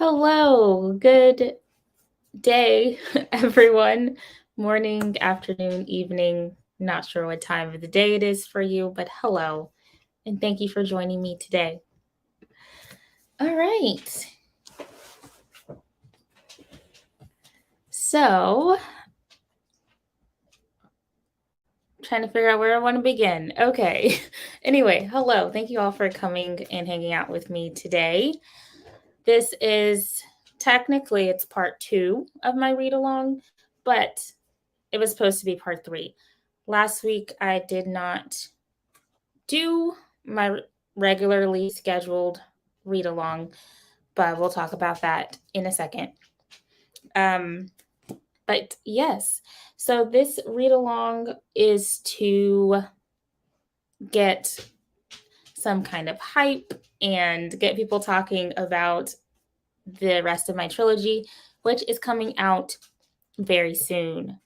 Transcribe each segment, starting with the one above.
Hello, good day, everyone. Morning, afternoon, evening. Not sure what time of the day it is for you, but hello, and thank you for joining me today. All right. So, trying to figure out where I want to begin. Okay. Anyway, hello. Thank you all for coming and hanging out with me today. This is technically it's part 2 of my read along, but it was supposed to be part 3. Last week I did not do my regularly scheduled read along, but we'll talk about that in a second. But yes, so this read along is to get some kind of hype and get people talking about the rest of my trilogy, which is coming out very soon.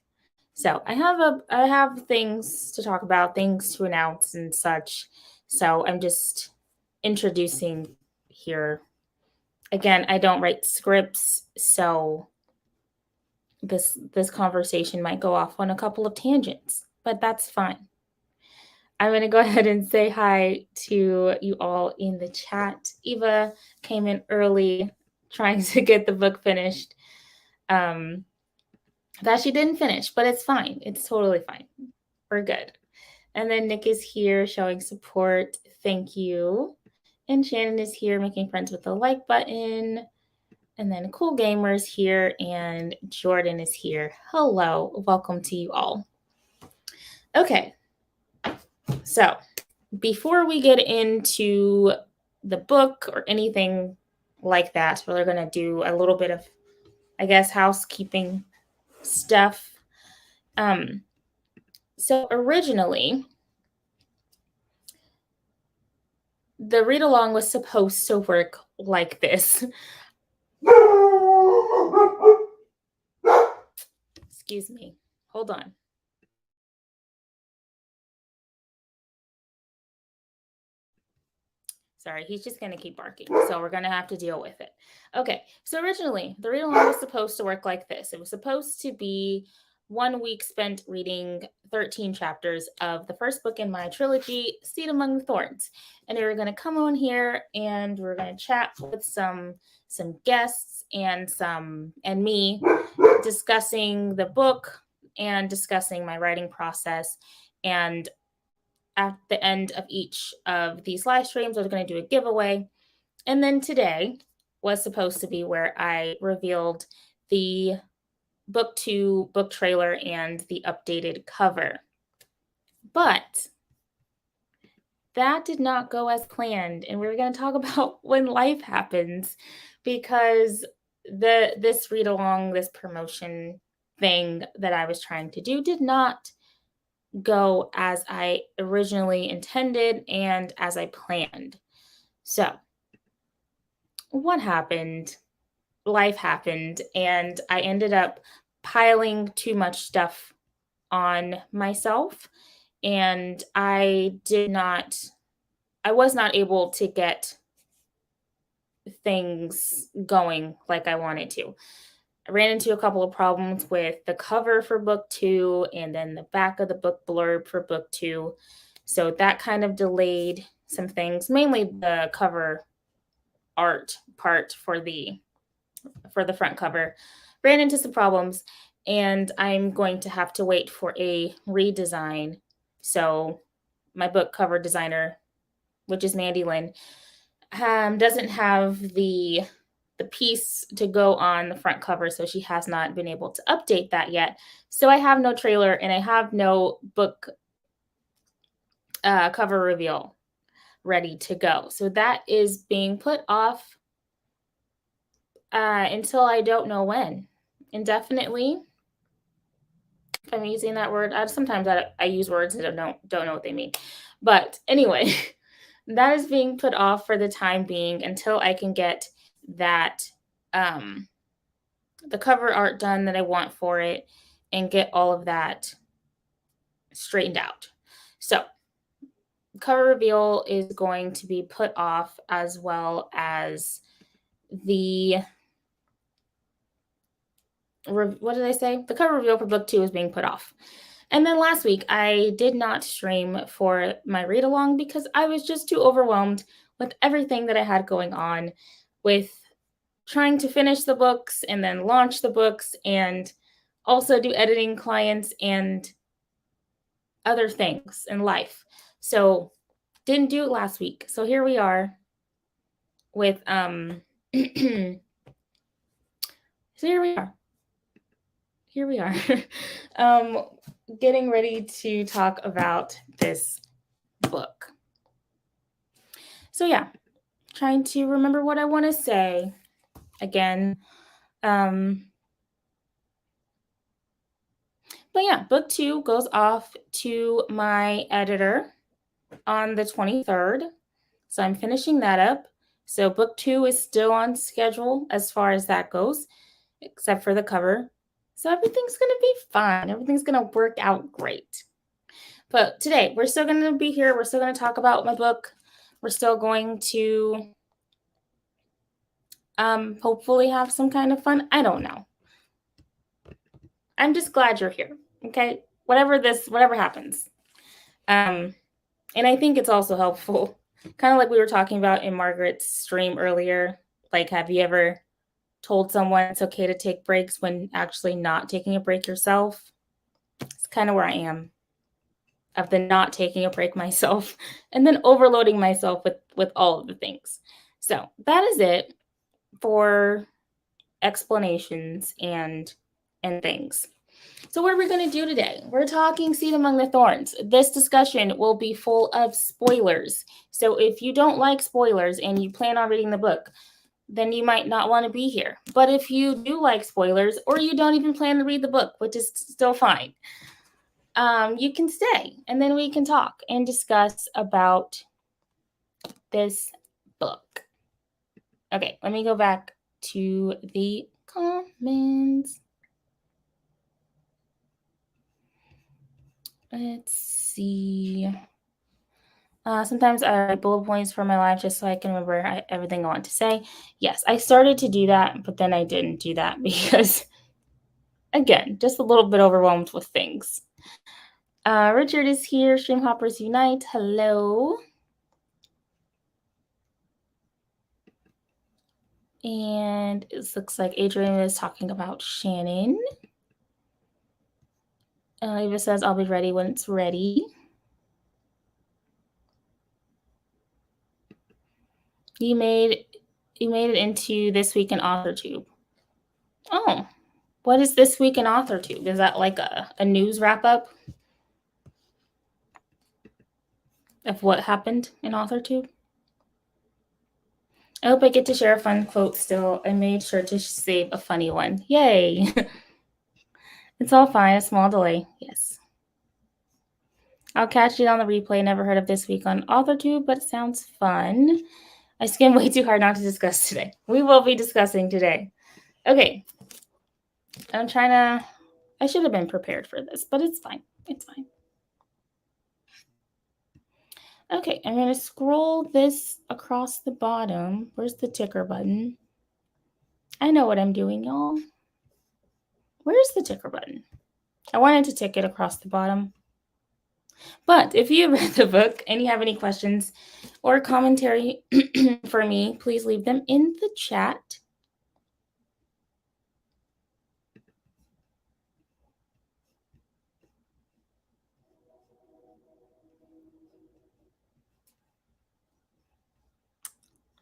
So I have things to talk about, things to announce and such. So I'm just introducing here. Again, I don't write scripts, so this conversation might go off on a couple of tangents, but that's fine. I'm going to go ahead and say hi to you all in the chat. Eva came in early trying to get the book finished. That she didn't finish, but it's fine. It's totally fine. We're good. And then Nick is here showing support. Thank you. And Shannon is here making friends with the like button. And then Cool Gamer's here and Jordan is here. Hello. Welcome to you all. Okay. So before we get into the book or anything like that, we're going to do a little bit of, I guess, housekeeping stuff. So originally, the read along was supposed to work like this. Excuse me. Hold on. Sorry, he's just going to keep barking. So we're going to have to deal with it. Okay, so originally, the read along was supposed to work like this. It was supposed to be 1 week spent reading 13 chapters of the first book in my trilogy, Among the Thorns. And we were going to come on here and we're going to chat with some guests and me discussing the book and discussing my writing process. And at the end of each of these live streams, I was going to do a giveaway. And then today was supposed to be where I revealed the book 2 book trailer and the updated cover. But that did not go as planned. And we're going to talk about when life happens, because this read along, this promotion thing that I was trying to do did not go as I originally intended and as I planned. So what happened? Life happened, and I ended up piling too much stuff on myself, and I was not able to get things going like I wanted to. I ran into a couple of problems with the cover for book 2 and then the back of the book blurb for book 2. So that kind of delayed some things, mainly the cover art part for the front cover. Ran into some problems, and I'm going to have to wait for a redesign. So my book cover designer, which is Mandy Lynn, doesn't have the piece to go on the front cover, so she has not been able to update that yet. So I have no trailer and I have no book cover reveal ready to go. So that is being put off until I don't know when. Indefinitely. If I'm using that word, sometimes I use words that I don't know what they mean. But anyway, that is being put off for the time being until I can get that the cover art done that I want for it and get all of that straightened out. So cover reveal is going to be put off, as well as the what did I say? The cover reveal for book 2 is being put off. And then last week, I did not stream for my read along because I was just too overwhelmed with everything that I had going on with trying to finish the books and then launch the books and also do editing clients and other things in life. So didn't do it last week. So here we are with so here we are. Here we are. Getting ready to talk about this book. So yeah, trying to remember what I want to say again. But yeah, book 2 goes off to my editor on the 23rd. So I'm finishing that up. So book 2 is still on schedule as far as that goes, except for the cover. So everything's going to be fine. Everything's going to work out great. But today, we're still going to be here. We're still going to talk about my book. We're still going to hopefully have some kind of fun. I don't know. I'm just glad you're here. Okay? Whatever happens. And I think it's also helpful, kind of like we were talking about in Margaret's stream earlier. Like, have you ever told someone it's okay to take breaks when actually not taking a break yourself? It's kind of where I am, of the not taking a break myself and then overloading myself with all of the things. So that is it for explanations and things. So what are we going to do today? We're talking Seed Among the Thorns. This discussion will be full of spoilers. So if you don't like spoilers and you plan on reading the book, then you might not want to be here. But if you do like spoilers, or you don't even plan to read the book, which is still fine, you can stay and then we can talk and discuss about this book. Okay, let me go back to the comments. Let's see. Sometimes I write bullet points for my life just so I can remember everything I want to say. Yes, I started to do that, but then I didn't do that because, again, just a little bit overwhelmed with things. Richard is here. Stream Hoppers Unite. Hello. And it looks like Adrian is talking about Shannon. Eva says, I'll be ready when it's ready. You made it into This Week in AuthorTube. Oh, what is This Week in AuthorTube? Is that like a news wrap-up of what happened in AuthorTube? I hope I get to share a fun quote still. I made sure to save a funny one. Yay! It's all fine. A small delay. Yes. I'll catch it on the replay. Never heard of This Week on AuthorTube, but it sounds fun. I skimmed way too hard not to discuss today. We will be discussing today. Okay. I'm trying to... I should have been prepared for this, but it's fine. It's fine. Okay, I'm going to scroll this across the bottom. Where's the ticker button? I know what I'm doing, y'all. Where's the ticker button? I wanted to tick it across the bottom. But if you read the book and you have any questions or commentary for me, please leave them in the chat.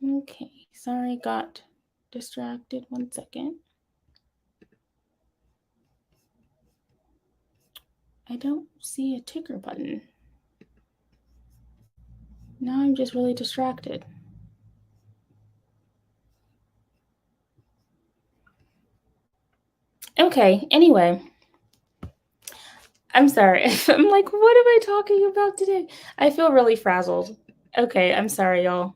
Okay, sorry, got distracted. 1 second. I don't see a ticker button. Now I'm just really distracted. Okay, anyway. I'm sorry. I'm like, what am I talking about today? I feel really frazzled. Okay, I'm sorry, y'all.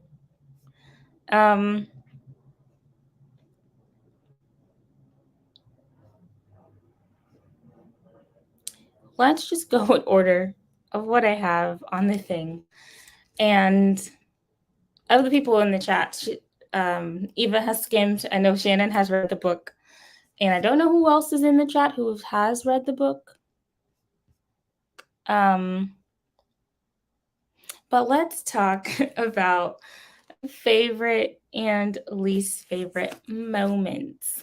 Let's just go in order of what I have on the thing. And of the people in the chat, Eva has skimmed. I know Shannon has read the book. And I don't know who else is in the chat who has read the book. But let's talk about favorite and least favorite moments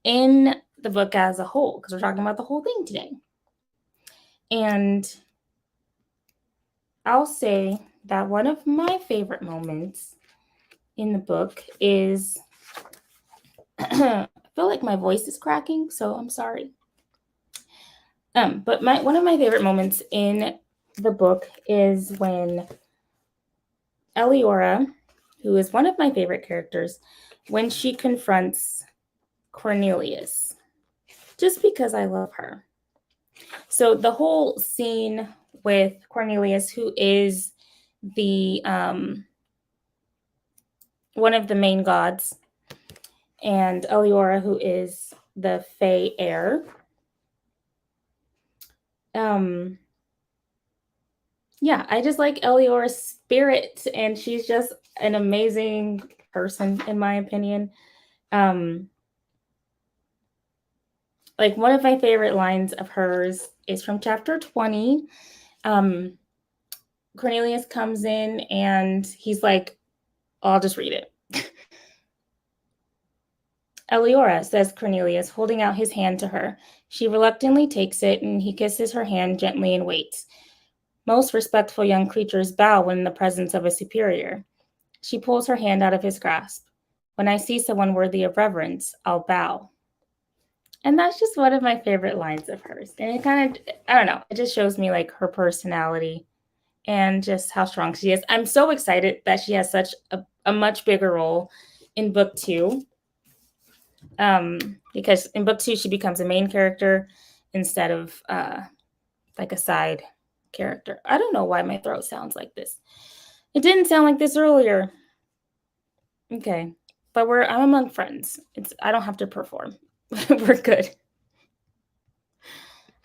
in the book as a whole, because we're talking about the whole thing today. And I'll say that one of my favorite moments in the book is I feel like my voice is cracking, so I'm sorry. But one of my favorite moments in the book is when Eliora, who is one of my favorite characters, when she confronts Cornelius, just because I love her. So the whole scene with Cornelius, who is the one of the main gods, and Eliora, who is the Fae heir. Yeah, I just like Eliora's spirit, and she's just an amazing person, in my opinion. Like, one of my favorite lines of hers is from chapter 20. Cornelius comes in and he's like, I'll just read it. Eliora, says Cornelius, holding out his hand to her. She reluctantly takes it, and he kisses her hand gently and waits. Most respectful young creatures bow when in the presence of a superior. She pulls her hand out of his grasp. When I see someone worthy of reverence, I'll bow. And that's just one of my favorite lines of hers. And it kind of, I don't know, it just shows me like her personality and just how strong she is. I'm so excited that she has such a much bigger role in book 2. Because in book 2, she becomes a main character instead of like a side character. I don't know why my throat sounds like this. It didn't sound like this earlier. Okay, but I'm among friends. I don't have to perform. We're good.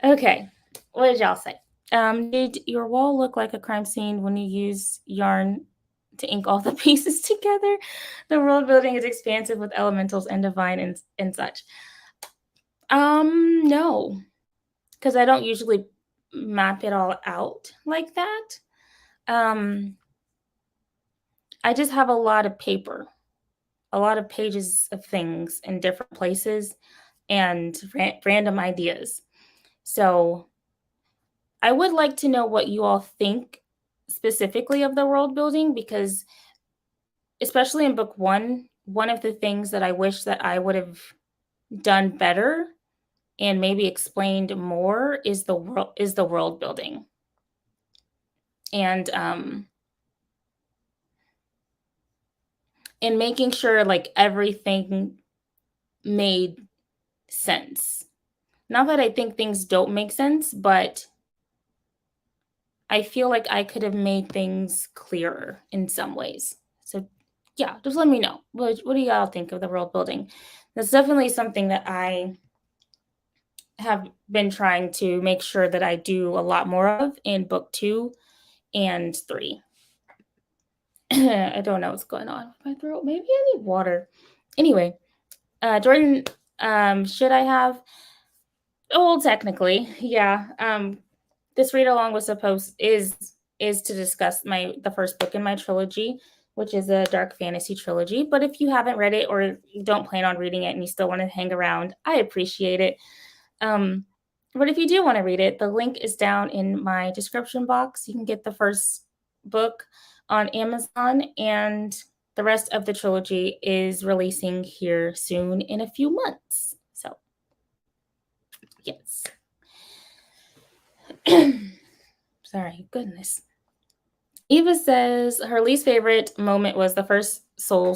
Okay, what did y'all say? Did your wall look like a crime scene when you use yarn to ink all the pieces together? The world building is expansive with elementals and divine and such. No, because I don't usually map it all out like that. I just have a lot of paper, a lot of pages of things in different places and random ideas. So I would like to know what you all think specifically of the world building, because especially in book 1, one of the things that I wish that I would have done better and maybe explained more is the world building. And making sure like everything made sense. Not that I think things don't make sense, but I feel like I could have made things clearer in some ways. So yeah, just let me know. What do y'all think of the world building? That's definitely something that I have been trying to make sure that I do a lot more of in book 2 and 3. I don't know what's going on with my throat. Maybe I need water. Anyway, Jordan, should I have? Oh, technically, yeah. This read along was is to discuss the first book in my trilogy, which is a dark fantasy trilogy. But if you haven't read it or you don't plan on reading it and you still want to hang around, I appreciate it. But if you do want to read it, the link is down in my description box. You can get the first book on Amazon, and the rest of the trilogy is releasing here soon in a few months. So, yes. Sorry, goodness. Eva says her least favorite moment was the first soul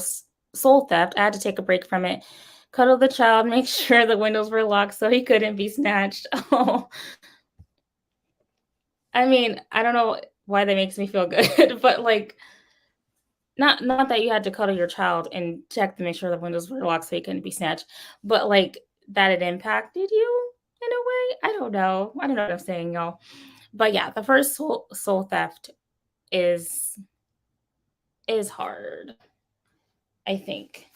theft. I had to take a break from it. Cuddle the child, make sure the windows were locked so he couldn't be snatched. Oh, I mean, I don't know why that makes me feel good, but like, not that you had to cuddle your child and check to make sure the windows were locked so he couldn't be snatched, but like that it impacted you in a way. I don't know what I'm saying, y'all. But yeah, the first soul theft is hard, I think.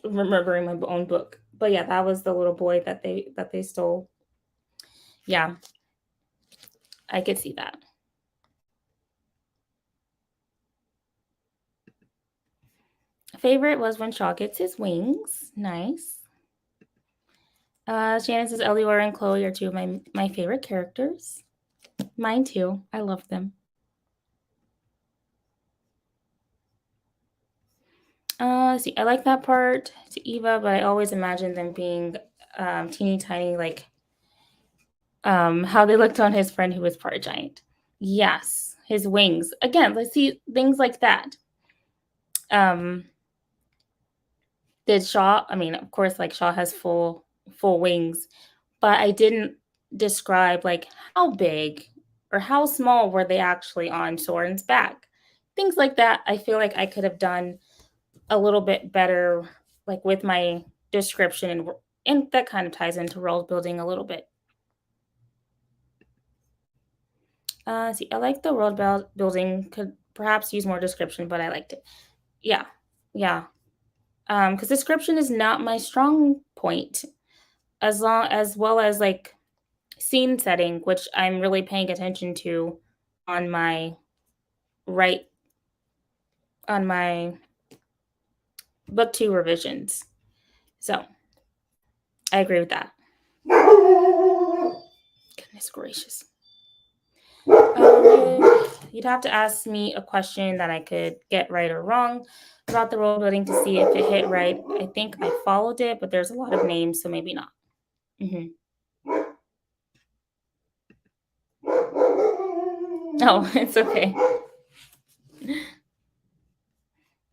Remembering my own book. But yeah, that was the little boy that they stole. Yeah, I could see that. Favorite was when Shaw gets his wings. Nice. Shannon says Eleanor and Chloe are two of my favorite characters. Mine too. I love them. See, I like that part to Eva, but I always imagine them being teeny tiny, like how they looked on his friend who was part giant. Yes, his wings. Again, let's see things like that. Did Shaw? I mean, of course, like Shaw has full wings, but I didn't describe like how big or how small were they actually on Soren's back. Things like that. I feel like I could have done a little bit better, like with my description, and that kind of ties into world building a little bit. See, I like the world building. Could perhaps use more description, but I liked it. Yeah, yeah. Because description is not my strong point, as well as like scene setting, which I'm really paying attention to on my right on my book 2 revisions. So I agree with that. Goodness gracious. You'd have to ask me a question that I could get right or wrong about the world building to see if it hit right. I think I followed it, but there's a lot of names, so maybe not. Mm-hmm. Oh, it's okay.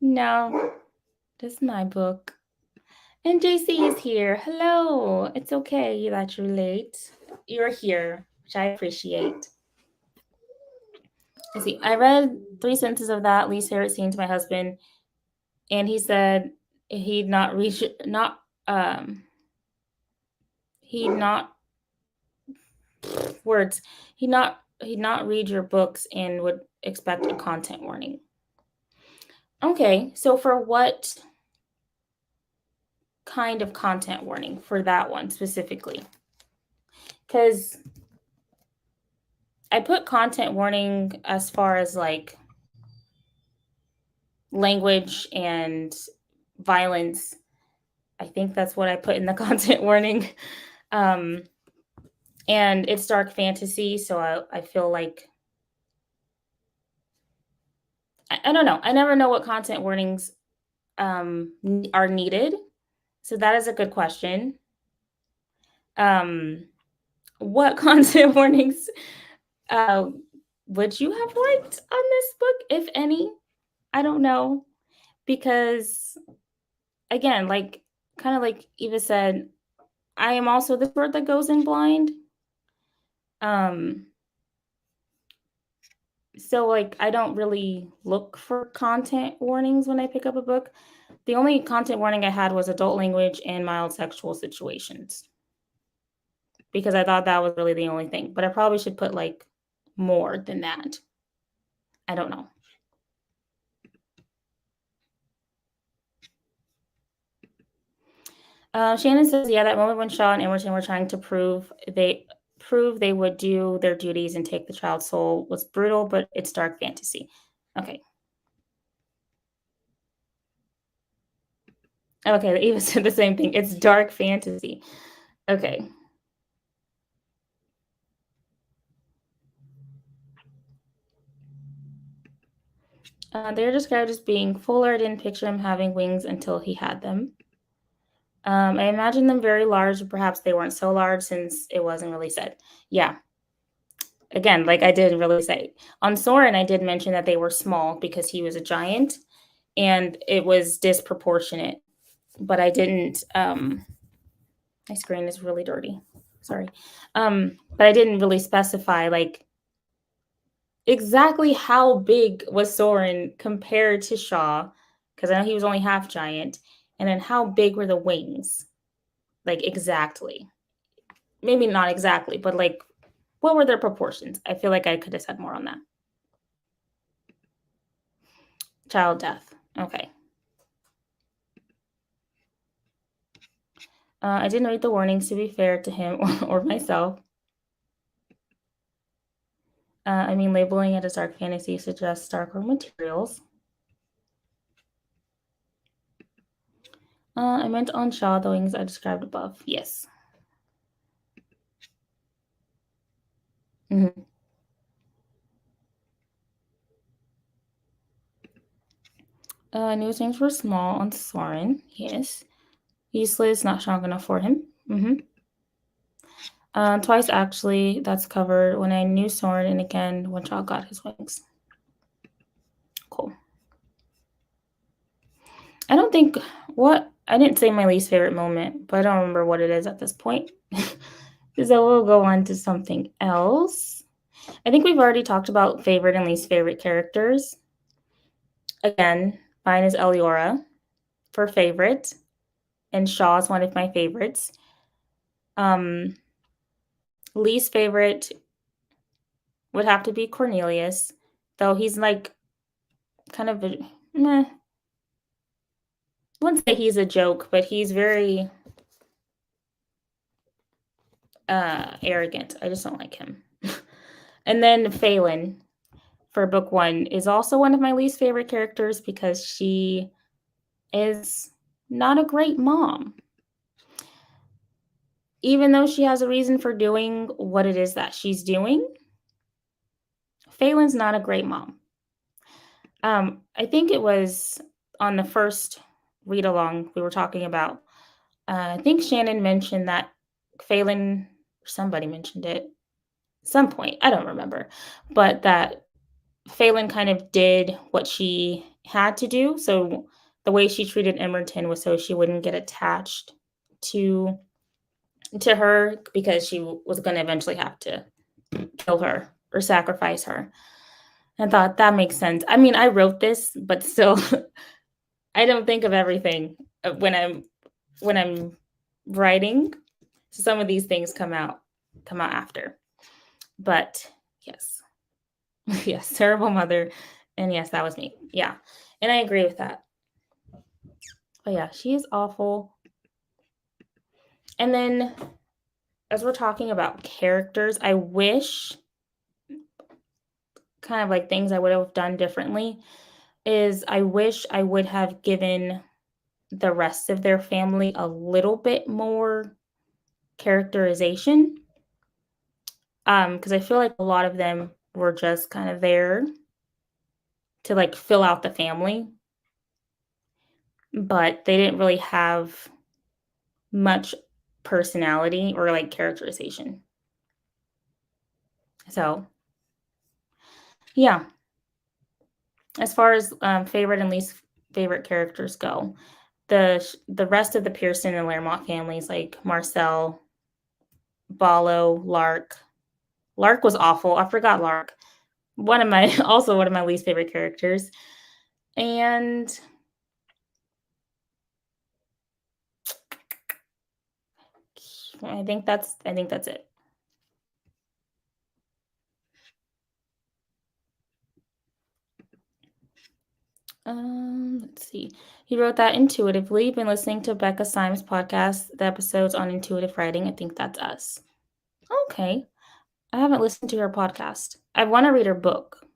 No, this is my book. And JC is here. Hello. It's okay that you're late. You're here, which I appreciate. I see. I read 3 sentences of that least favorite scene to my husband, and he said he'd not reach not he'd not words he'd not read your books and would expect a content warning. Okay, so for what kind of content warning for that one specifically? Because I put content warning as far as like language and violence. I think that's what I put in the content warning. And it's dark fantasy, so I feel like I don't know. I never know what content warnings are needed. So that is a good question. What content warnings would you have liked on this book, if any? I don't know. Because again, like kind of like Eva said, I am also the bird that goes in blind. So like I don't really look for content warnings when I pick up a book. The only content warning I had was adult language and mild sexual situations. Because I thought that was really the only thing. But I probably should put like more than that. I don't know. Shannon says, yeah, that moment when Shaw and Emerson were trying to prove they would do their duties and take the child's soul was brutal, but it's dark fantasy. Okay. Okay, Eva said the same thing. It's dark fantasy. Okay. They're described as being fuller. I didn't picture him having wings until he had them. I imagined them very large, but perhaps they weren't so large since it wasn't really said. Yeah. Again, like I didn't really say. On Soren, I did mention that they were small because he was a giant and it was disproportionate. But I didn't my screen is really dirty. Sorry. But I didn't really specify like exactly how big was Soren compared to Shaw, because I know he was only half giant, and then how big were the wings? Like exactly. Maybe not exactly, but like what were their proportions? I feel like I could have said more on that. Child death. Okay. I didn't read the warnings to be fair to him or myself. I mean, labeling it as dark fantasy suggests darker materials. I meant on Shaw, the wings I described above. Yes. Mhm. News names were small on Soren. Yes. Useless, not strong enough for him. Twice actually, that's covered when I knew Soren and again when Shaw got his wings. Cool. I don't think I didn't say my least favorite moment, but I don't remember what it is at this point. So we'll go on to something else. I think we've already talked about favorite and least favorite characters. Again, mine is Eliora for favorite, and Shaw is one of my favorites. Least favorite would have to be Cornelius, though he's like kind of a meh. I wouldn't say he's a joke, but he's very arrogant. I just don't like him. And then Phelan for book one is also one of my least favorite characters because she is not a great mom. Even though she has a reason for doing what it is that she's doing, Phelan's not a great mom. I think it was on the first read along we were talking about. I think Shannon mentioned that Phelan, somebody mentioned it, some point, I don't remember, but that Phelan kind of did what she had to do. So the way she treated Emerton was so she wouldn't get attached to her because she was going to eventually have to kill her or sacrifice her. I thought that makes sense. I mean, I wrote this, but still, I don't think of everything when I'm writing. So some of these things come out after. But yes, yes, terrible mother, and yes, that was me. Yeah, and I agree with that. But yeah, she is awful. And then, as we're talking about characters, I wish kind of like things I would have done differently is I wish I would have given the rest of their family a little bit more characterization. Because I feel like a lot of them were just kind of there to like fill out the family, but they didn't really have much personality or like characterization. So, yeah, as far as favorite and least favorite characters go, the rest of the Pearson and Lermont families, like Marcel, Ballo, Lark. Lark was awful. I forgot Lark. One of my also one of my least favorite characters. And I think that's it. Let's see. He wrote that intuitively. Been listening to Becca Syme's podcast, the episodes on intuitive writing. I think that's us. Okay. I haven't listened to her podcast. I want to read her book.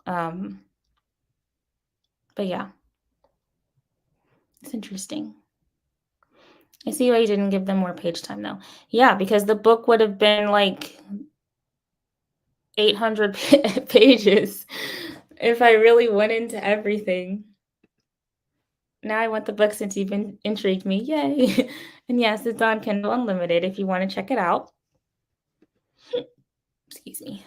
Um, but yeah, it's interesting. I see why you didn't give them more page time though. Yeah, because the book would have been like 800 pages if I really went into everything. Now I want the book since you've intrigued me. Yay. And yes, it's on Kindle Unlimited if you want to check it out. Excuse me.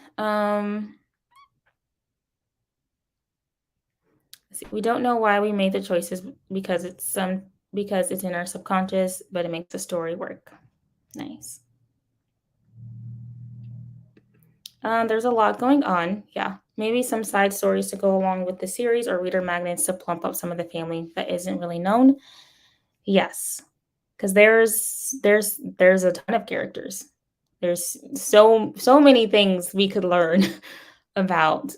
We don't know why we made the choices because it's in our subconscious, but it makes the story work. Nice. There's a lot going on. Yeah. Maybe some side stories to go along with the series or reader magnets to plump up some of the family that isn't really known. Yes. Because there's a ton of characters. There's so many things we could learn about,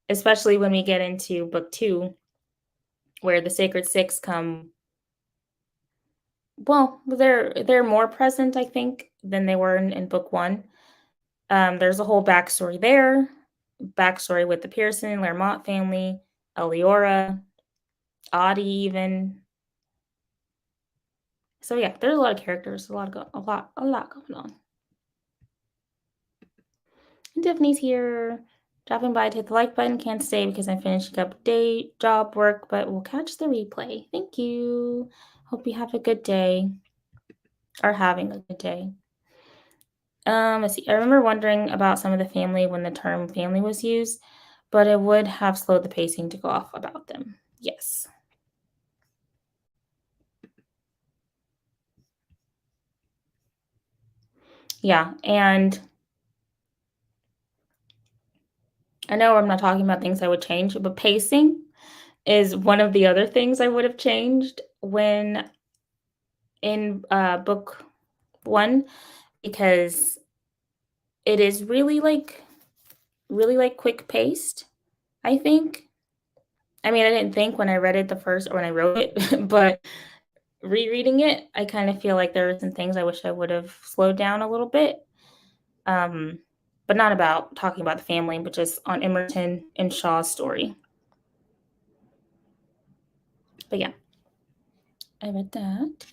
especially when we get into book 2, where the Sacred Six come well, they're more present, I think, than they were in book one. There's a whole backstory there, backstory with the Pearson, Lermont family, Eliora, Audie, even. So yeah, there's a lot of characters, a lot going on. And Tiffany's here, dropping by to hit the like button. Can't stay because I'm finishing up day job work, but we'll catch the replay. Thank you. Hope you have a good day, or having a good day. Let's see. I remember wondering about some of the family when the term family was used, but it would have slowed the pacing to go off about them. Yes. Yeah. And I know I'm not talking about things I would change, but pacing is one of the other things I would have changed when in book one, because it is really like quick paced, I think. I mean, I didn't think when I read it the first or when I wrote it, but rereading it, I kind of feel like there are some things I wish I would have slowed down a little bit. Um, but not about talking about the family, but just on Emerton and Shaw's story. But yeah, I read that.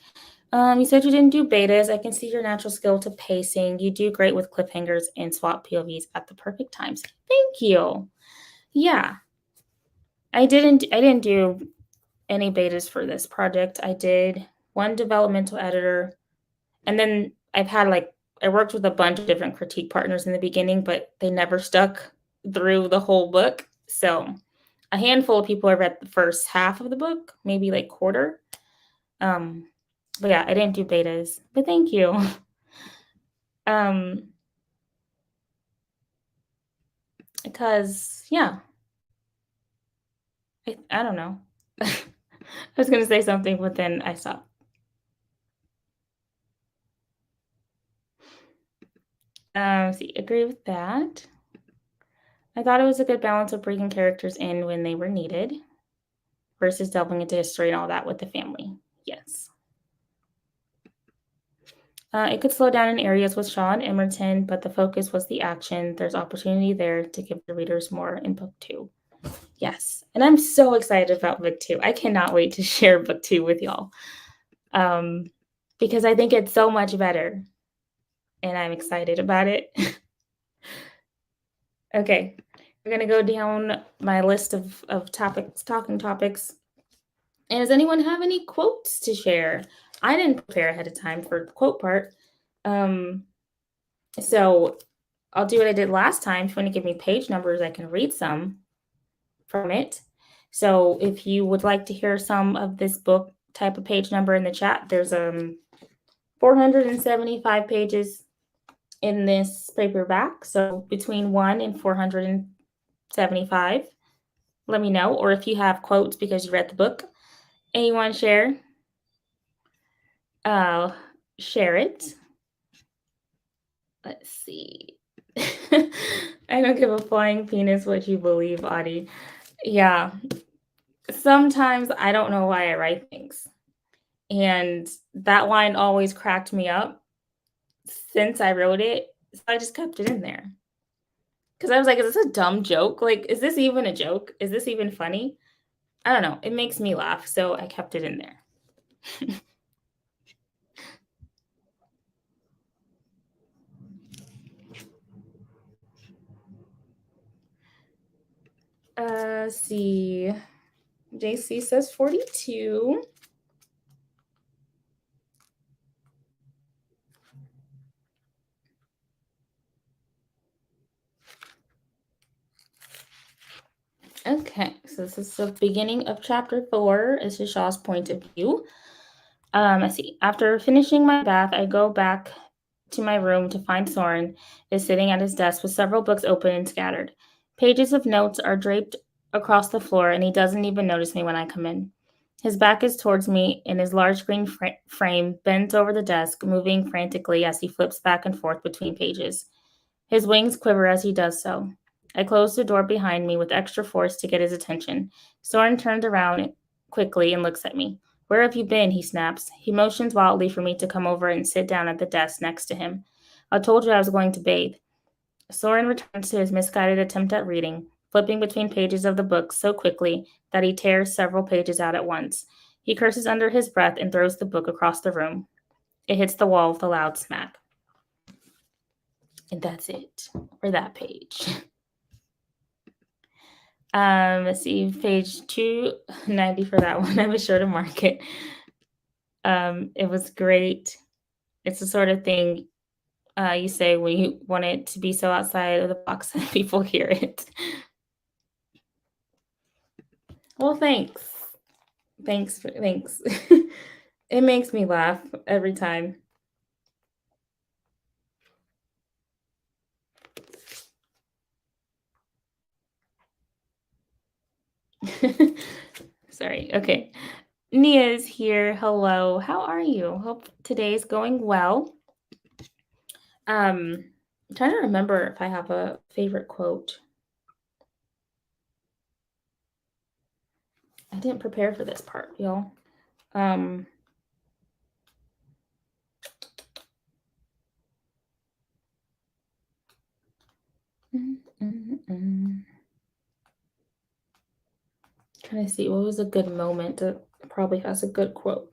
You said you didn't do betas. I can see your natural skill to pacing. You do great with cliffhangers and swap POVs at the perfect times. Thank you. Yeah, I didn't do any betas for this project. I did one developmental editor, and then I've had I worked with a bunch of different critique partners in the beginning, but they never stuck through the whole book. So a handful of people have read the first half of the book, maybe like quarter. Um, but yeah, I didn't do betas, but thank you. Um, because yeah, I don't know. I was gonna say something, but then I stopped. See, agree with that. I thought it was a good balance of bringing characters in when they were needed versus delving into history and all that with the family. Yes. It could slow down in areas with Shaw and Emerton, but the focus was the action. There's opportunity there to give the readers more in book two. Yes. And I'm so excited about book two. I cannot wait to share book two with y'all, because I think it's so much better and I'm excited about it. Okay. We're going to go down my list of talking topics. And does anyone have any quotes to share? I didn't prepare ahead of time for the quote part. So I'll do what I did last time. If you want to give me page numbers, I can read some from it. So if you would like to hear some of this book, type of page number in the chat. There's 475 pages in this paperback. So between 1 and 475. Let me know. Or if you have quotes because you read the book and you want to share, share it. Let's see. I don't give a flying penis what you believe, Audie. Yeah. Sometimes I don't know why I write things. And that line always cracked me up since I wrote it. So I just kept it in there. Because I was like, is this a dumb joke? Like, is this even a joke? Is this even funny? I don't know. It makes me laugh. So I kept it in there. See. JC says 42. Okay, so this is the beginning of chapter 4. This is Shaw's point of view. I see. After finishing my bath, I go back to my room to find Soren is sitting at his desk with several books open and scattered. Pages of notes are draped across the floor, and he doesn't even notice me when I come in. His back is towards me, and his large screen frame bends over the desk, moving frantically as he flips back and forth between pages. His wings quiver as he does so. I close the door behind me with extra force to get his attention. Soren turns around quickly and looks at me. Where have you been? He snaps. He motions wildly for me to come over and sit down at the desk next to him. I told you I was going to bathe. Soren returns to his misguided attempt at reading, flipping between pages of the book so quickly that he tears several pages out at once. He curses under his breath and throws the book across the room. It hits the wall with a loud smack. And that's it for that page. Let's see, page 290 for that one. I was sure to mark it. It was great. It's the sort of thing you say when you want it to be so outside of the box that people hear it. Well, thanks. Thanks. It makes me laugh every time. Sorry. Okay. Nia's here. Hello. How are you? Hope today's going well. I'm trying to remember if I have a favorite quote. I didn't prepare for this part, y'all. Um, Trying to see what was a good moment that probably has a good quote.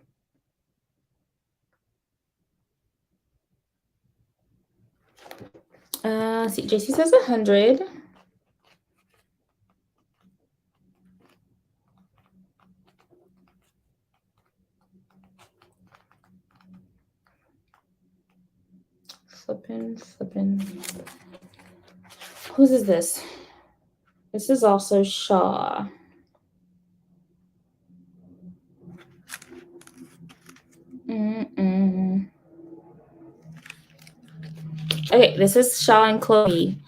See, JC says 100. Flippin'. Whose is this? This is also Shaw. Okay, this is Shaw and Chloe.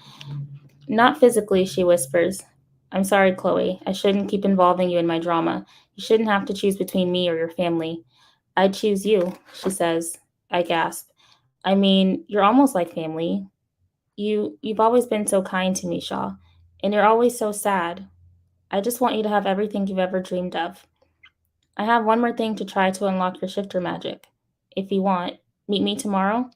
Not physically, she whispers. I'm sorry, Chloe. I shouldn't keep involving you in my drama. You shouldn't have to choose between me or your family. I'd choose you, she says. I gasp. I mean, you're almost like family. You've always been so kind to me, Shaw. And you're always so sad. I just want you to have everything you've ever dreamed of. I have one more thing to try to unlock your shifter magic. If you want, meet me tomorrow?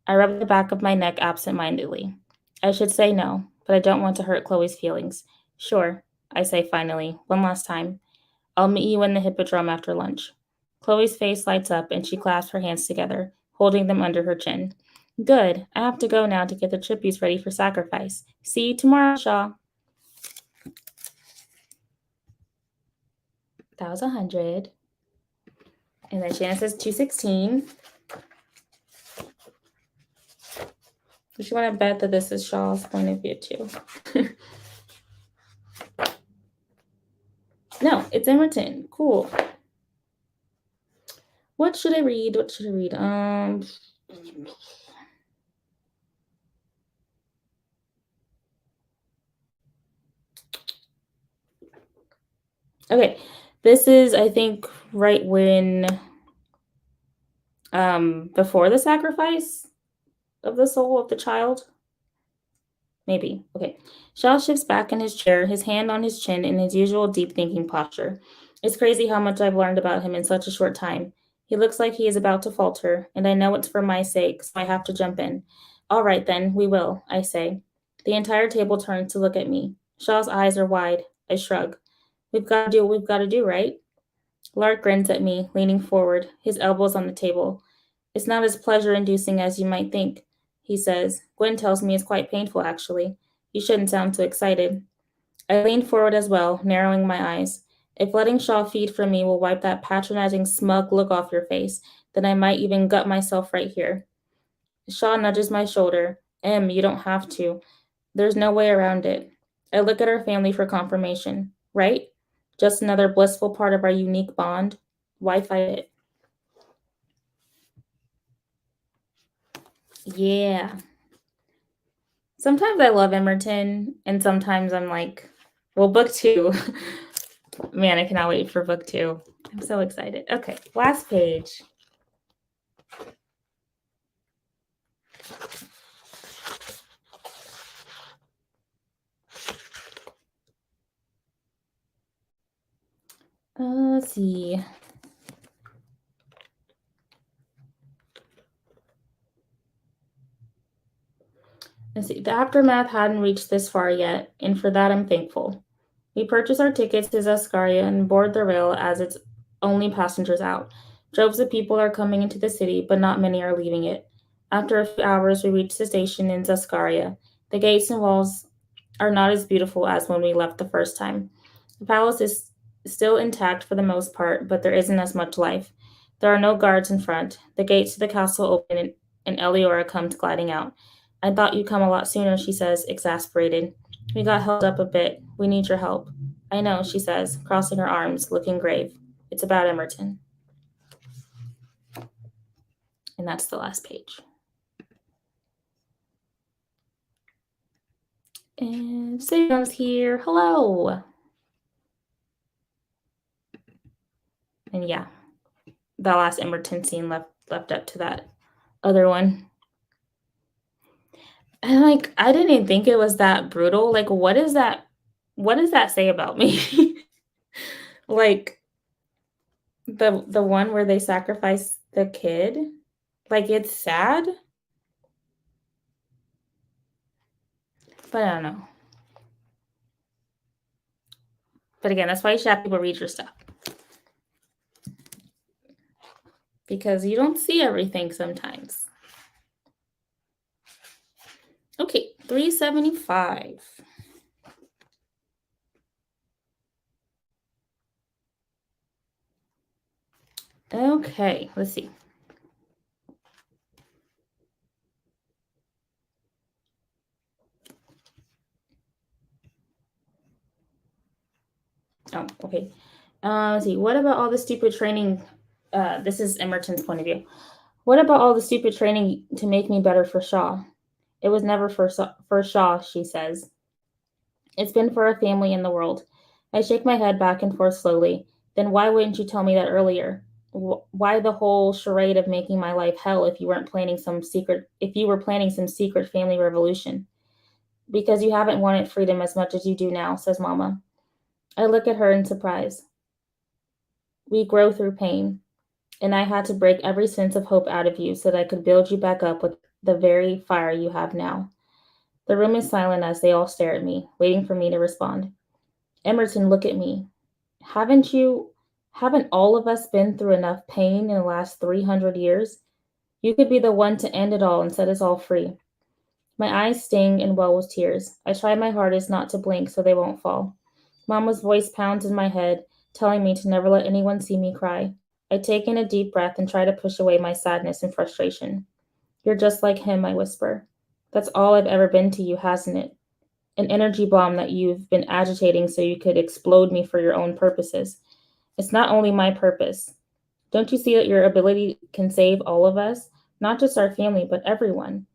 I rub the back of my neck absent-mindedly. I should say no, but I don't want to hurt Chloe's feelings. Sure, I say finally, one last time. I'll meet you in the hippodrome after lunch. Chloe's face lights up and she clasps her hands together, holding them under her chin. Good. I have to go now to get the tributes ready for sacrifice. See you tomorrow, Shaw. That was 100. And then Shannon says 216. If you want to bet that this is Shaw's point of view too. No, it's Emerton. Cool. What should I read? Okay. This is, I think, right when before the sacrifice of the soul of the child. Maybe. Okay. Shaw shifts back in his chair, his hand on his chin in his usual deep thinking posture. It's crazy how much I've learned about him in such a short time. He looks like he is about to falter, and I know it's for my sake, so I have to jump in. All right, then, we will, I say. The entire table turns to look at me. Shaw's eyes are wide. I shrug. We've got to do what we've got to do, right? Lark grins at me, leaning forward, his elbows on the table. It's not as pleasure-inducing as you might think, he says. Gwen tells me it's quite painful, actually. You shouldn't sound too excited. I lean forward as well, narrowing my eyes. If letting Shaw feed from me will wipe that patronizing, smug look off your face, then I might even gut myself right here. Shaw nudges my shoulder. You don't have to. There's no way around it. I look at our family for confirmation. Right? Just another blissful part of our unique bond. Why fight it? Yeah. Sometimes I love Emerton, and sometimes I'm like, well, book 2. Man, I cannot wait for book 2. I'm so excited. Okay, last page. Let's see. Let's see. The aftermath hadn't reached this far yet, and for that I'm thankful. We purchase our tickets to Zascaria and board the rail as its only passengers out. Droves of people are coming into the city, but not many are leaving it. After a few hours, we reach the station in Zascaria. The gates and walls are not as beautiful as when we left the first time. The palace is still intact for the most part, but there isn't as much life. There are no guards in front. The gates to the castle open and Eliora comes gliding out. I thought you'd come a lot sooner, she says, exasperated. We got held up a bit. We need your help. I know, she says, crossing her arms, looking grave. It's about Emerton. And that's the last page. And Sam's here. Hello. And yeah, that last Emerton scene left up to that other one. And like, I didn't even think it was that brutal. Like, what does that say about me? Like the one where they sacrifice the kid? Like, it's sad, but I don't know. But again, that's why you should have people read your stuff. Because you don't see everything sometimes. Okay, 375. Okay, let's see. Oh, okay. Let's see. What about all the stupid training? This is Emerton's point of view. What about all the stupid training to make me better for Shaw? It was never for Shaw, she says. It's been for a family in the world. I shake my head back and forth slowly. Then why wouldn't you tell me that earlier? Why the whole charade of making my life hell if you were planning some secret family revolution? Because you haven't wanted freedom as much as you do now, says Mama. I look at her in surprise. We grow through pain, and I had to break every sense of hope out of you so that I could build you back up with the very fire you have now. The room is silent as they all stare at me, waiting for me to respond. Emerson, look at me. Haven't all of us been through enough pain in the last 300 years? You could be the one to end it all and set us all free. My eyes sting and well with tears. I try my hardest not to blink so they won't fall. Mama's voice pounds in my head, telling me to never let anyone see me cry. I take in a deep breath and try to push away my sadness and frustration. You're just like him, I whisper. That's all I've ever been to you, hasn't it? An energy bomb that you've been agitating so you could explode me for your own purposes. It's not only my purpose. Don't you see that your ability can save all of us? Not just our family, but everyone.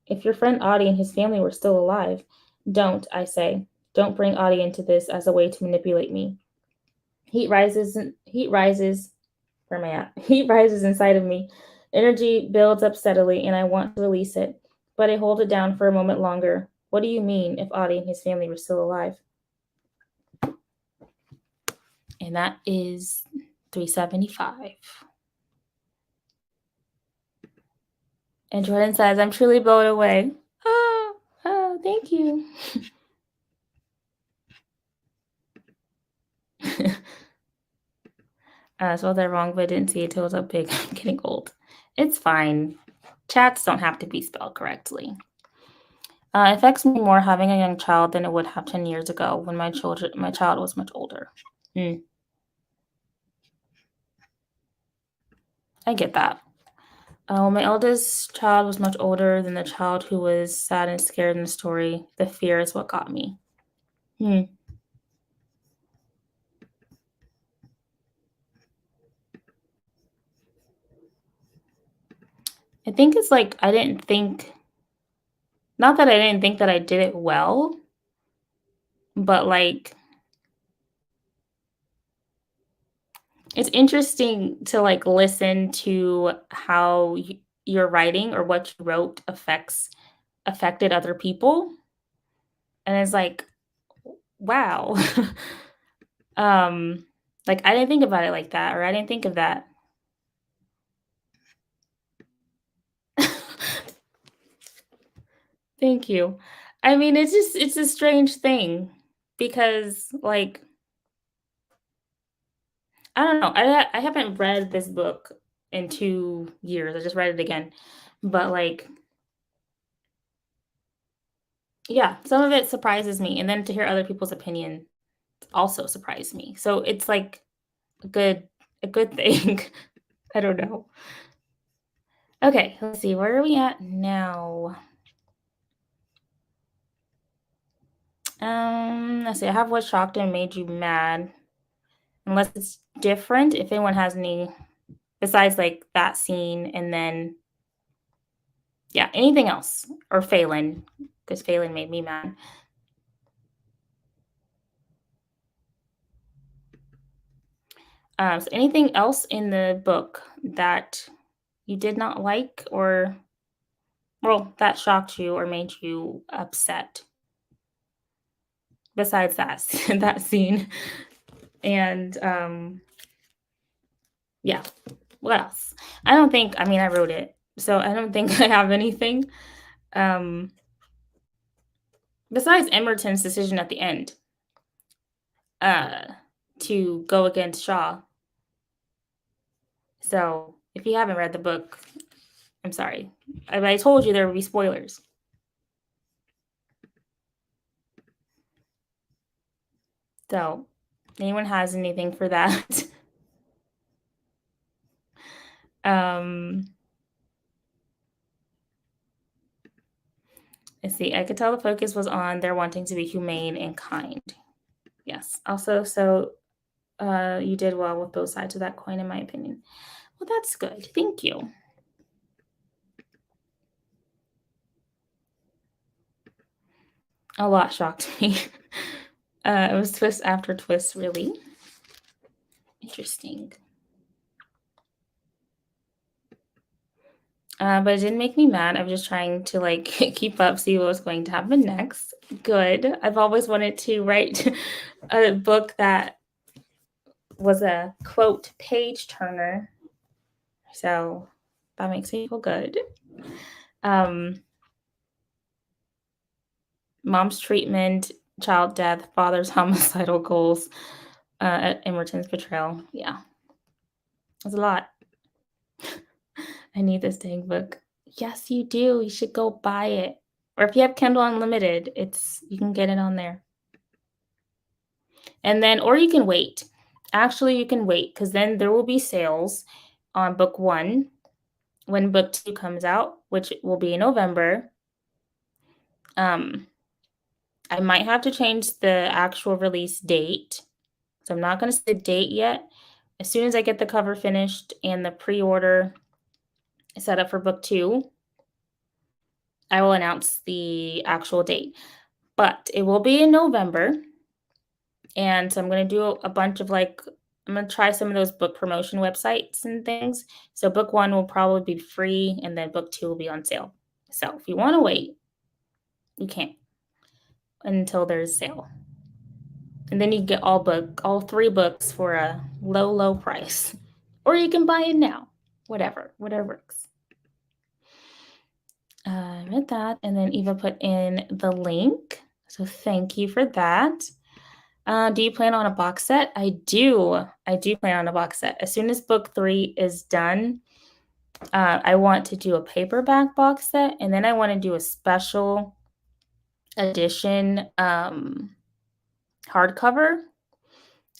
If your friend Audie and his family were still alive, don't, I say. Don't bring Audie into this as a way to manipulate me. Heat rises. Where am I at? Heat rises inside of me. Energy builds up steadily, and I want to release it, but I hold it down for a moment longer. What do you mean if Audie and his family were still alive? And that is 375. And Jordan says, I'm truly blown away. Oh, thank you. I spelled that wrong, but I didn't see it till it was up big. I'm getting old. It's fine. Chats don't have to be spelled correctly. It affects me more having a young child than it would have 10 years ago when my child was much older. I get that. My eldest child was much older than the child who was sad and scared in the story. The fear is what got me. I think it's like I didn't think, not that I didn't think that I did it well, but like it's interesting to like listen to how your writing or what you wrote affected other people, and it's like, wow. Like I didn't think about it like that, or I didn't think of that. Thank you. I mean, it's a strange thing because, like, I don't know. I haven't read this book in 2 years. I just read it again. But, like, yeah, some of it surprises me, and then to hear other people's opinion also surprised me. So it's like a good thing. I don't know. Okay, let's see. Where are we at now? Let's see. I have what shocked and made you mad. Unless it's different. If anyone has any besides like that scene, and then yeah, anything else or Phelan, because Phelan made me mad. So anything else in the book that you did not like, or well, that shocked you or made you upset besides that that scene? And yeah, what else? I don't think. I mean, I wrote it, so I don't think I have anything. Um, besides Emerton's decision at the end, uh, to go against Shaw. So if you haven't read the book, I'm sorry. I told you there would be spoilers. So anyone has anything for that? um, let's see. I could tell the focus was on their wanting to be humane and kind. Yes. Also, so you did well with both sides of that coin, in my opinion. Well, that's good. Thank you. A lot shocked me. It was twist after twist, really. Interesting. But it didn't make me mad. I was just trying to like keep up, see what was going to happen next. Good. I've always wanted to write a book that was a quote page turner. So that makes me feel good. Um, mom's treatment, child death, father's homicidal goals, Emerton's betrayal. Yeah, it's a lot. I need this dang book. Yes, you do. You should go buy it. Or if you have Kindle Unlimited, it's you can get it on there. And then or you can wait. Actually, you can wait because then there will be sales on book 1 when book 2 comes out, which will be in November. Um, I might have to change the actual release date. So I'm not gonna say the date yet. As soon as I get the cover finished and the pre-order set up for book 2, I will announce the actual date. But it will be in November. And so I'm gonna do a bunch of like I'm gonna try some of those book promotion websites and things. So book 1 will probably be free and then book 2 will be on sale. So if you want to wait, you can't until there's sale. And then you get all 3 books for a low price. Or you can buy it now. Whatever works. With that, and then Eva put in the link. So thank you for that. Do you plan on a box set? I do. I do plan on a box set. As soon as book 3 is done, I want to do a paperback box set, and then I want to do a special edition hardcover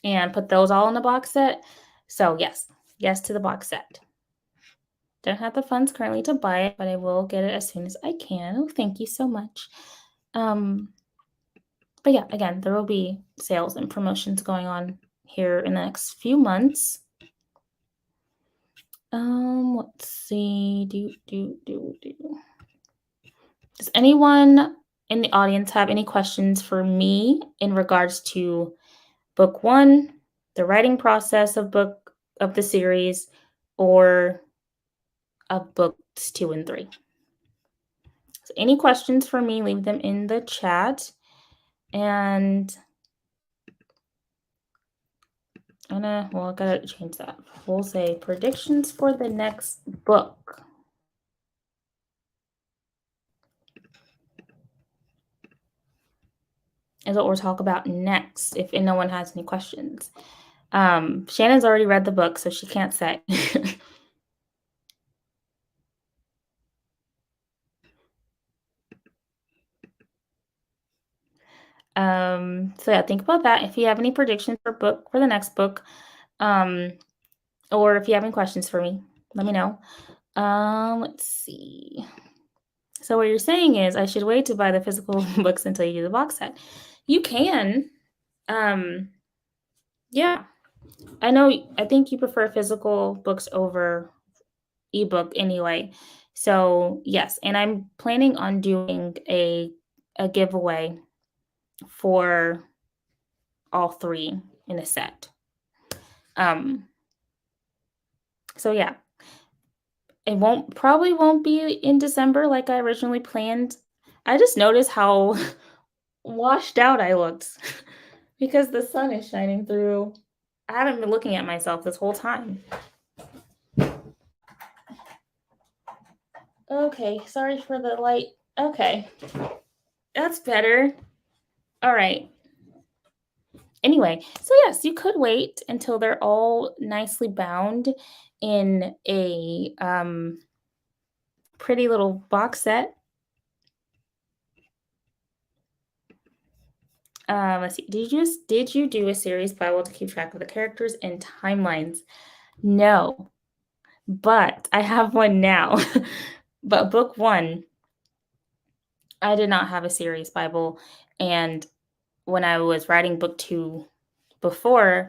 and put those all in the box set. So yes to the box set. Don't have the funds currently to buy it, but I will get it as soon as I can. Oh, thank you so much. But yeah, again, there will be sales and promotions going on here in the next few months. Let's see. Does anyone in the audience have any questions for me in regards to book 1, the writing process of the series, or of books 2 and 3? So any questions for me, leave them in the chat. And I gotta change that. We'll say predictions for the next book. is what we'll talk about next if no one has any questions. Shannon's already read the book, so she can't say. So yeah, think about that. If you have any predictions for the next book, um, or if you have any questions for me, let me know. Let's see. So what you're saying is I should wait to buy the physical books until you do the box set. You can. Um, yeah. I think you prefer physical books over ebook anyway. So, yes, and I'm planning on doing a giveaway for all 3 in a set. Um, so yeah, it won't be in December like I originally planned. I just noticed how washed out I looked because the sun is shining through. I haven't been looking at myself this whole time. Okay, sorry for the light. Okay, that's better. All right. Anyway, so yes, you could wait until they're all nicely bound in a pretty little box set. Let's see. Did you do a series Bible to keep track of the characters and timelines? No, but I have one now. But book 1, I did not have a series Bible, and when I was writing book 2 before,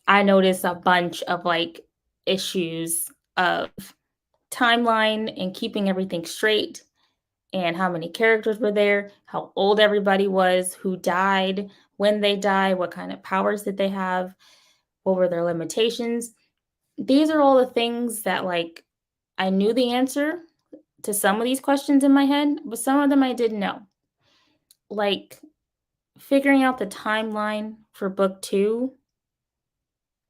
I noticed a bunch of like issues of timeline and keeping everything straight and how many characters were there, how old everybody was, who died, when they died, what kind of powers did they have, what were their limitations. These are all the things that like I knew the answer to some of these questions in my head, but some of them I didn't know. Like figuring out the timeline for book 2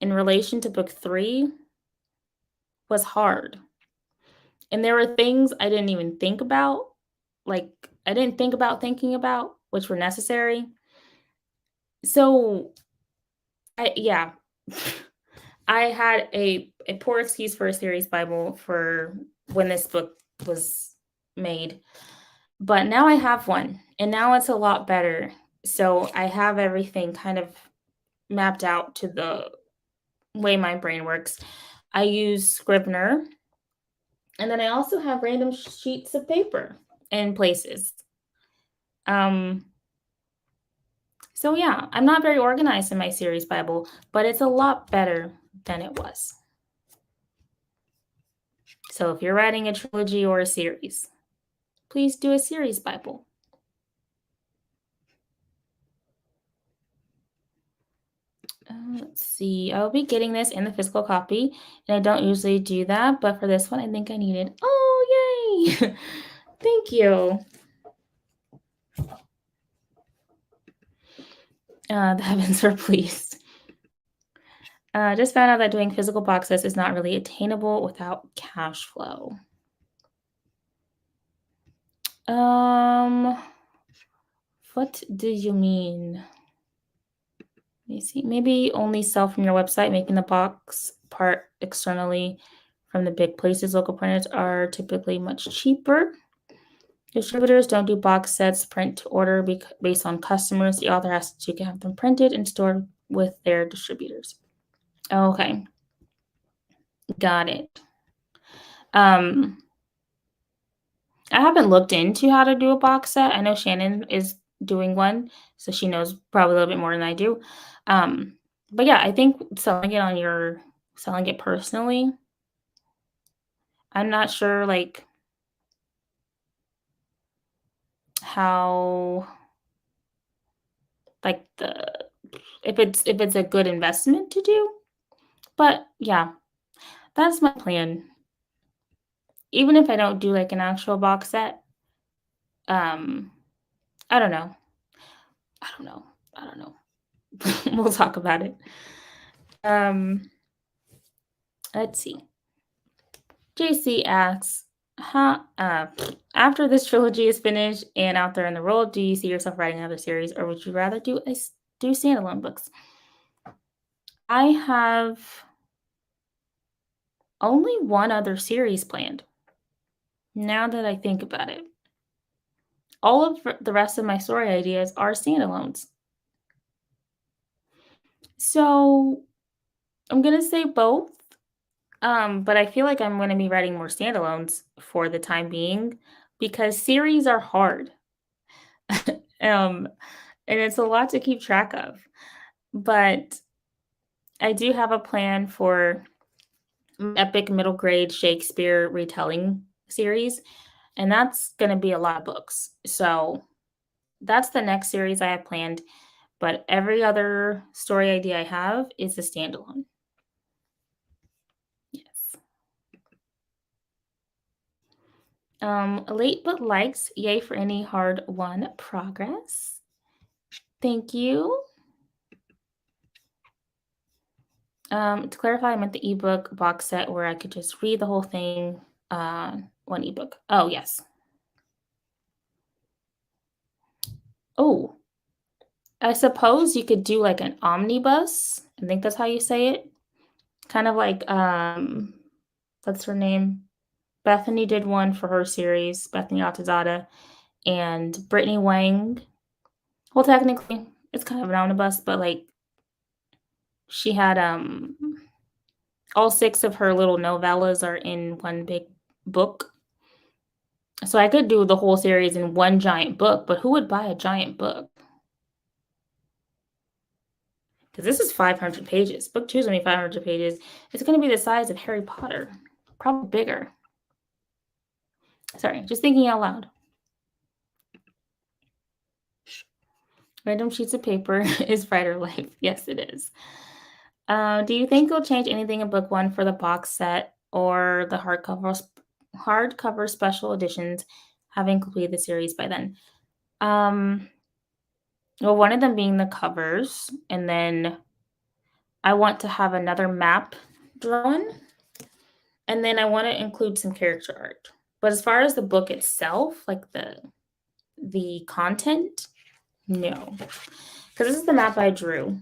in relation to book 3 was hard. And there were things I didn't even think about, like I didn't think about thinking about, which were necessary. So yeah, I had a poor excuse for a series Bible for when this book was made, but now I have one, and now it's a lot better. So I have everything kind of mapped out to the way my brain works. I use Scrivener, and then I also have random sheets of paper in places. Um, so yeah, I'm not very organized in my series Bible, but it's a lot better than it was. So if you're writing a trilogy or a series, please do a series Bible. Let's see. I'll be getting this in the physical copy, and I don't usually do that, but for this one, I think I need it. Oh, yay! Thank you. The heavens were pleased. Just found out that doing physical boxes is not really attainable without cash flow. What do you mean? Let me see. Maybe only sell from your website, making the box part externally from the big places. Local printers are typically much cheaper. Distributors don't do box sets, print to order based on customers. The author has to have them printed and stored with their distributors. Okay. Got it. I haven't looked into how to do a box set. I know Shannon is doing one, so she knows probably a little bit more than I do. But yeah, I think selling it personally, I'm not sure like how like the if it's a good investment to do. But yeah, that's my plan. Even if I don't do like an actual box set, um, I don't know. I don't know. I don't know. We'll talk about it. Um, let's see. JC asks, After this trilogy is finished and out there in the world, do you see yourself writing another series, or would you rather do standalone books? I have only one other series planned. Now that I think about it, all of the rest of my story ideas are standalones. So I'm gonna say both. But I feel like I'm gonna be writing more standalones for the time being because series are hard. Um, and it's a lot to keep track of. But I do have a plan for epic middle grade Shakespeare retelling series, and that's gonna be a lot of books. So that's the next series I have planned. But every other story idea I have is a standalone. Yes. Late but likes, yay for any hard won progress. Thank you. To clarify, I meant the ebook box set where I could just read the whole thing, one ebook. Oh, yes. Oh, I suppose you could do like an omnibus. I think that's how you say it. Kind of like, what's her name? Bethany did one for her series, Bethany Atazada, and Brittany Wang. Well, technically, it's kind of an omnibus, but like she had all 6 of her little novellas are in one big book. So I could do the whole series in one giant book, but who would buy a giant book? Because this is 500 pages. Book 2 is gonna be 500 pages. It's gonna be the size of Harry Potter, probably bigger. Sorry, just thinking out loud. Random sheets of paper is brighter life. Yes, it is. Do you think you'll change anything in book 1 for the box set or the hardcover special editions, having completed the series by then? Um, well, one of them being the covers, and then I want to have another map drawn, and then I want to include some character art. But as far as the book itself, like the content, no, because this is the map I drew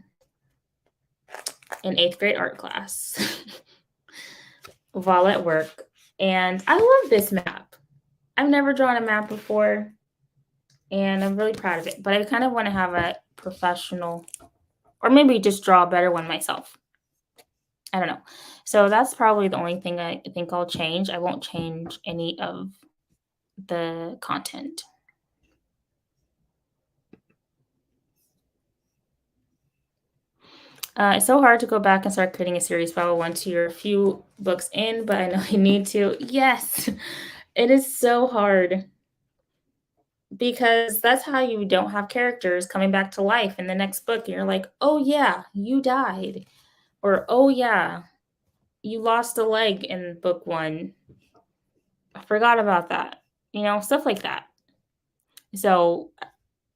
in 8th grade art class while at work, and I love this map. I've never drawn a map before, and I'm really proud of it. But I kind of want to have a professional, or maybe just draw a better one myself. I don't know. So that's probably the only thing I think I'll change. I won't change any of the content. It's so hard to go back and start creating a series file once you're a few books in, but I know you need to. Yes, it is so hard because that's how you don't have characters coming back to life in the next book. And you're like, oh, yeah, you died. Or, oh, yeah, you lost a leg in book 1. I forgot about that. Stuff like that. So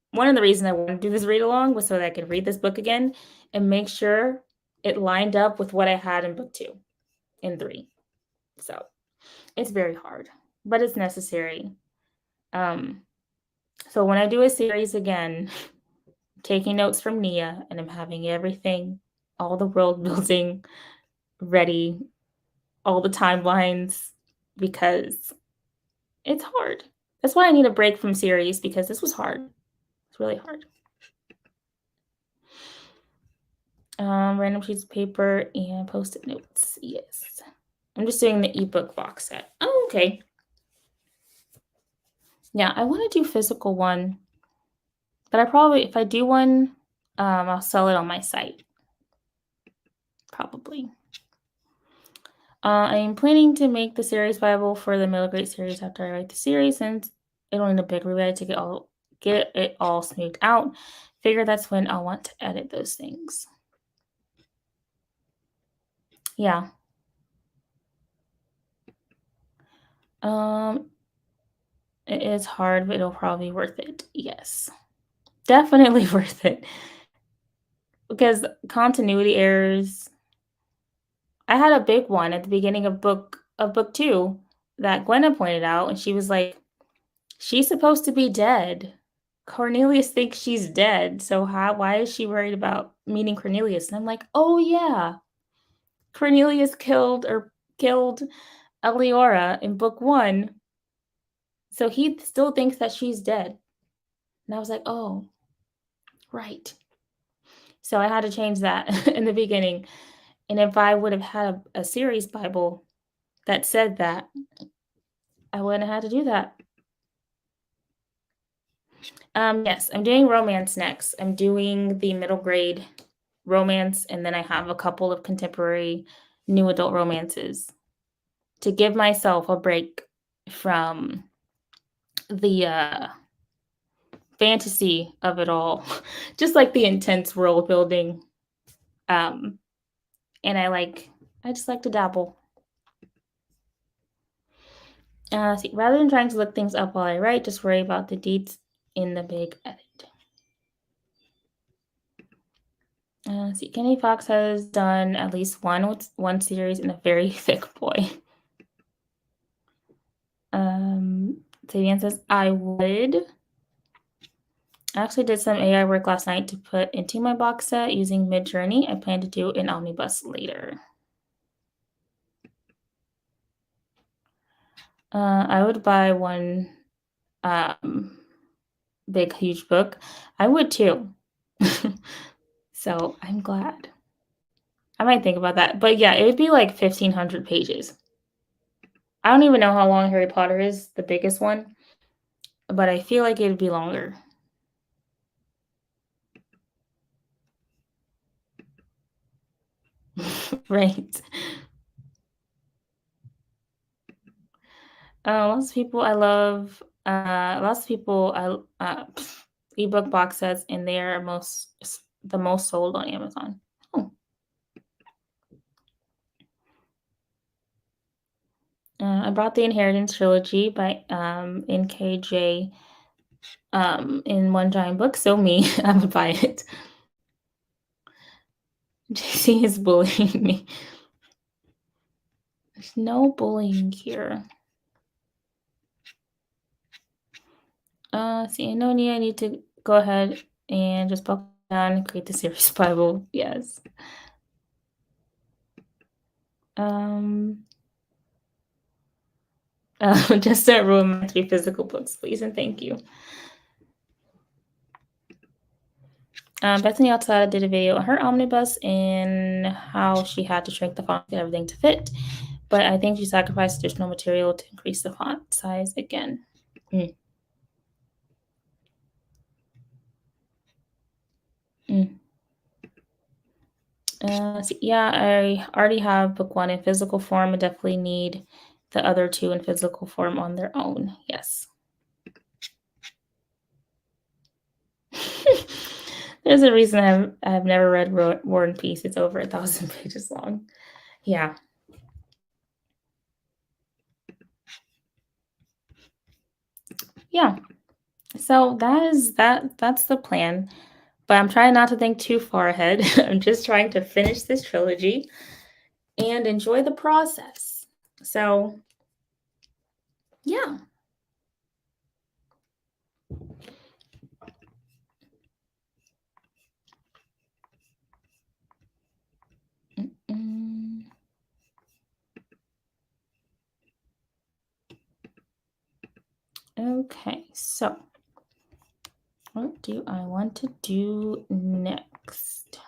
one of the reasons I wanted to do this read along was so that I could read this book again and make sure it lined up with what I had in book 2 and 3. So it's very hard, but it's necessary. So when I do a series again, taking notes from Nia, and I'm having everything, all the world building ready, all the timelines, because it's hard. That's why I need a break from series, because this was hard. It's really hard. Random sheets of paper and post-it notes. Yes. I'm just doing the ebook box set. Oh, okay. Yeah, I want to do physical one, but if I do one, I'll sell it on my site. Probably. I am planning to make the series viable for the middle grade series after I write the series, since it'll need a big rewrite to get it all smoothed out. Figure that's when I'll want to edit those things. Yeah. It is hard, but it'll probably be worth it. Yes. Definitely worth it. Because continuity errors, I had a big one at the beginning of book 2 that Gwenna pointed out, and she was like, "She's supposed to be dead. Cornelius thinks she's dead, so why is she worried about meeting Cornelius?" And I'm like, "Oh, yeah. Cornelius killed Eliora in book 1, so he still thinks that she's dead." And I was like, "Oh, right." So I had to change that in the beginning, and if I would have had a series Bible that said that, I wouldn't have had to do that. Yes, I'm doing romance next. I'm doing the middle grade romance, and then I have a couple of contemporary new adult romances to give myself a break from the fantasy of it all, just like the intense world building. Um, and I just like to dabble. See, rather than trying to look things up while I write, just worry about the deeds in the big edit. See, Kenny Fox has done at least one series in a very thick boy. Sabian says, I would. I actually did some AI work last night to put into my box set using Midjourney. I plan to do an omnibus later. I would buy one big, huge book. I would too. So I'm glad. I might think about that. But yeah, it would be like 1,500 pages. I don't even know how long Harry Potter is, the biggest one, but I feel like it would be longer. Right. Lots of people I love, lots of people ebook box sets, and they are the most sold on Amazon. Oh. I bought the Inheritance Trilogy by NKJ in one giant book. So me, I would buy it. JC is bullying me. There's no bullying here. See, I know I need to go ahead and just buckle down and create the series Bible. Yes. Just don't ruin my 3 physical books, please, and thank you. Bethany Altada did a video on her omnibus and how she had to shrink the font and everything to fit, but I think she sacrificed additional material to increase the font size again. Yeah, I already have book 1 in physical form. I definitely need the other 2 in physical form on their own. Yes. There's a reason I've never read War and Peace. It's over 1,000 pages long. Yeah. Yeah. So that's the plan. But I'm trying not to think too far ahead. I'm just trying to finish this trilogy and enjoy the process. So, yeah. Okay, so what do I want to do next?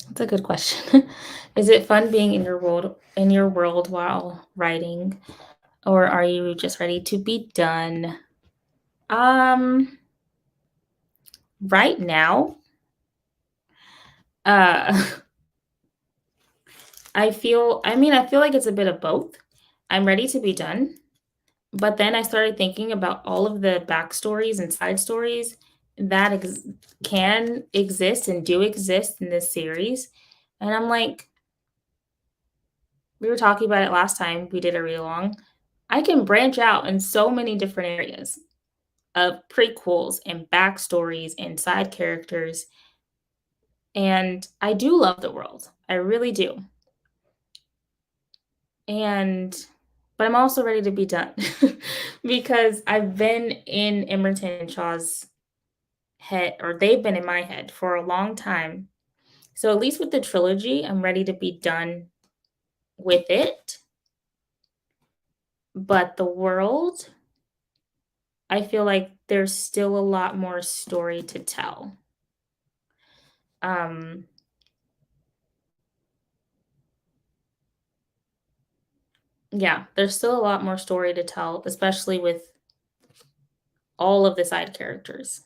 That's a good question. Is it fun being in your world while writing, or are you just ready to be done? Right now, I feel like it's a bit of both. I'm ready to be done, but then I started thinking about all of the backstories and side stories that can exist and do exist in this series, and I'm like, we were talking about it last time we did a read along. I can branch out in so many different areas of prequels and backstories and side characters. And I do love the world. I really do. And but I'm also ready to be done because I've been in Emerson and Shaw's head, or they've been in my head for a long time. So at least with the trilogy, I'm ready to be done with it. But the world, I feel like there's still a lot more story to tell. Um, yeah, there's still a lot more story to tell, especially with all of the side characters.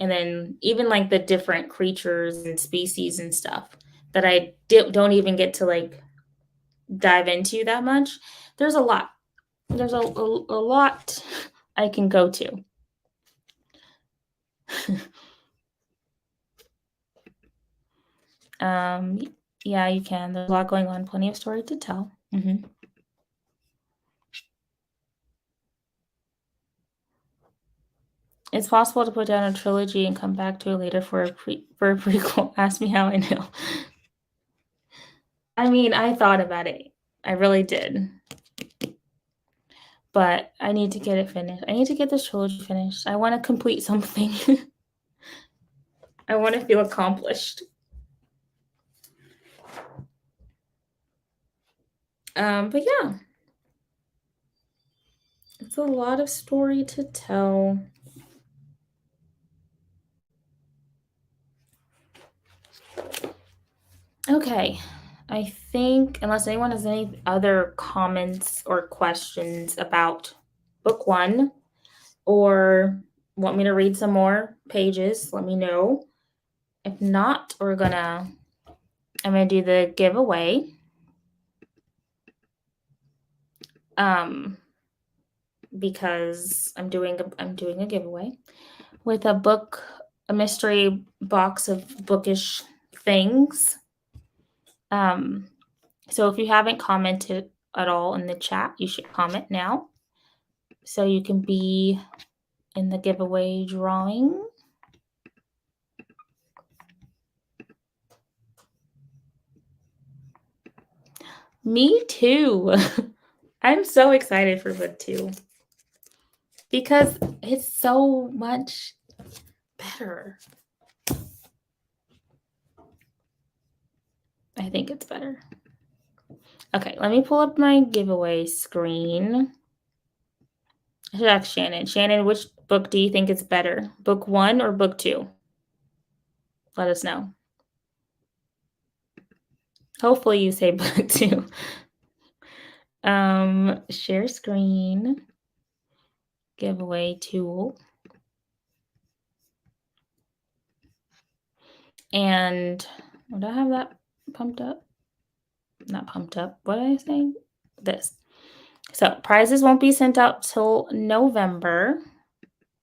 And then even like the different creatures and species and stuff that don't even get to like dive into that much. There's a lot. There's a lot I can go to. um, yeah, you can. There's a lot going on. Plenty of story to tell. It's possible to put down a trilogy and come back to it later for a prequel. Ask me how I know. I mean, I thought about it. I really did. But I need to get it finished. I need to get this trilogy finished. I want to complete something. I want to feel accomplished. But yeah, it's a lot of story to tell. Okay, I think unless anyone has any other comments or questions about book one, or want me to read some more pages, let me know. If not, I'm gonna do the giveaway. Because I'm doing a giveaway with a mystery box of bookish things. So if you haven't commented at all in the chat, you should comment now so you can be in the giveaway drawing. Me too. I'm so excited for book 2 because it's so much better. I think it's better. Okay, let me pull up my giveaway screen. I should ask Shannon. Shannon, which book do you think is better? Book 1 or book 2? Let us know. Hopefully you say book 2. Share screen. Giveaway tool. And would I have that pumped up? Not pumped up. What did I say? This. So prizes won't be sent out till November,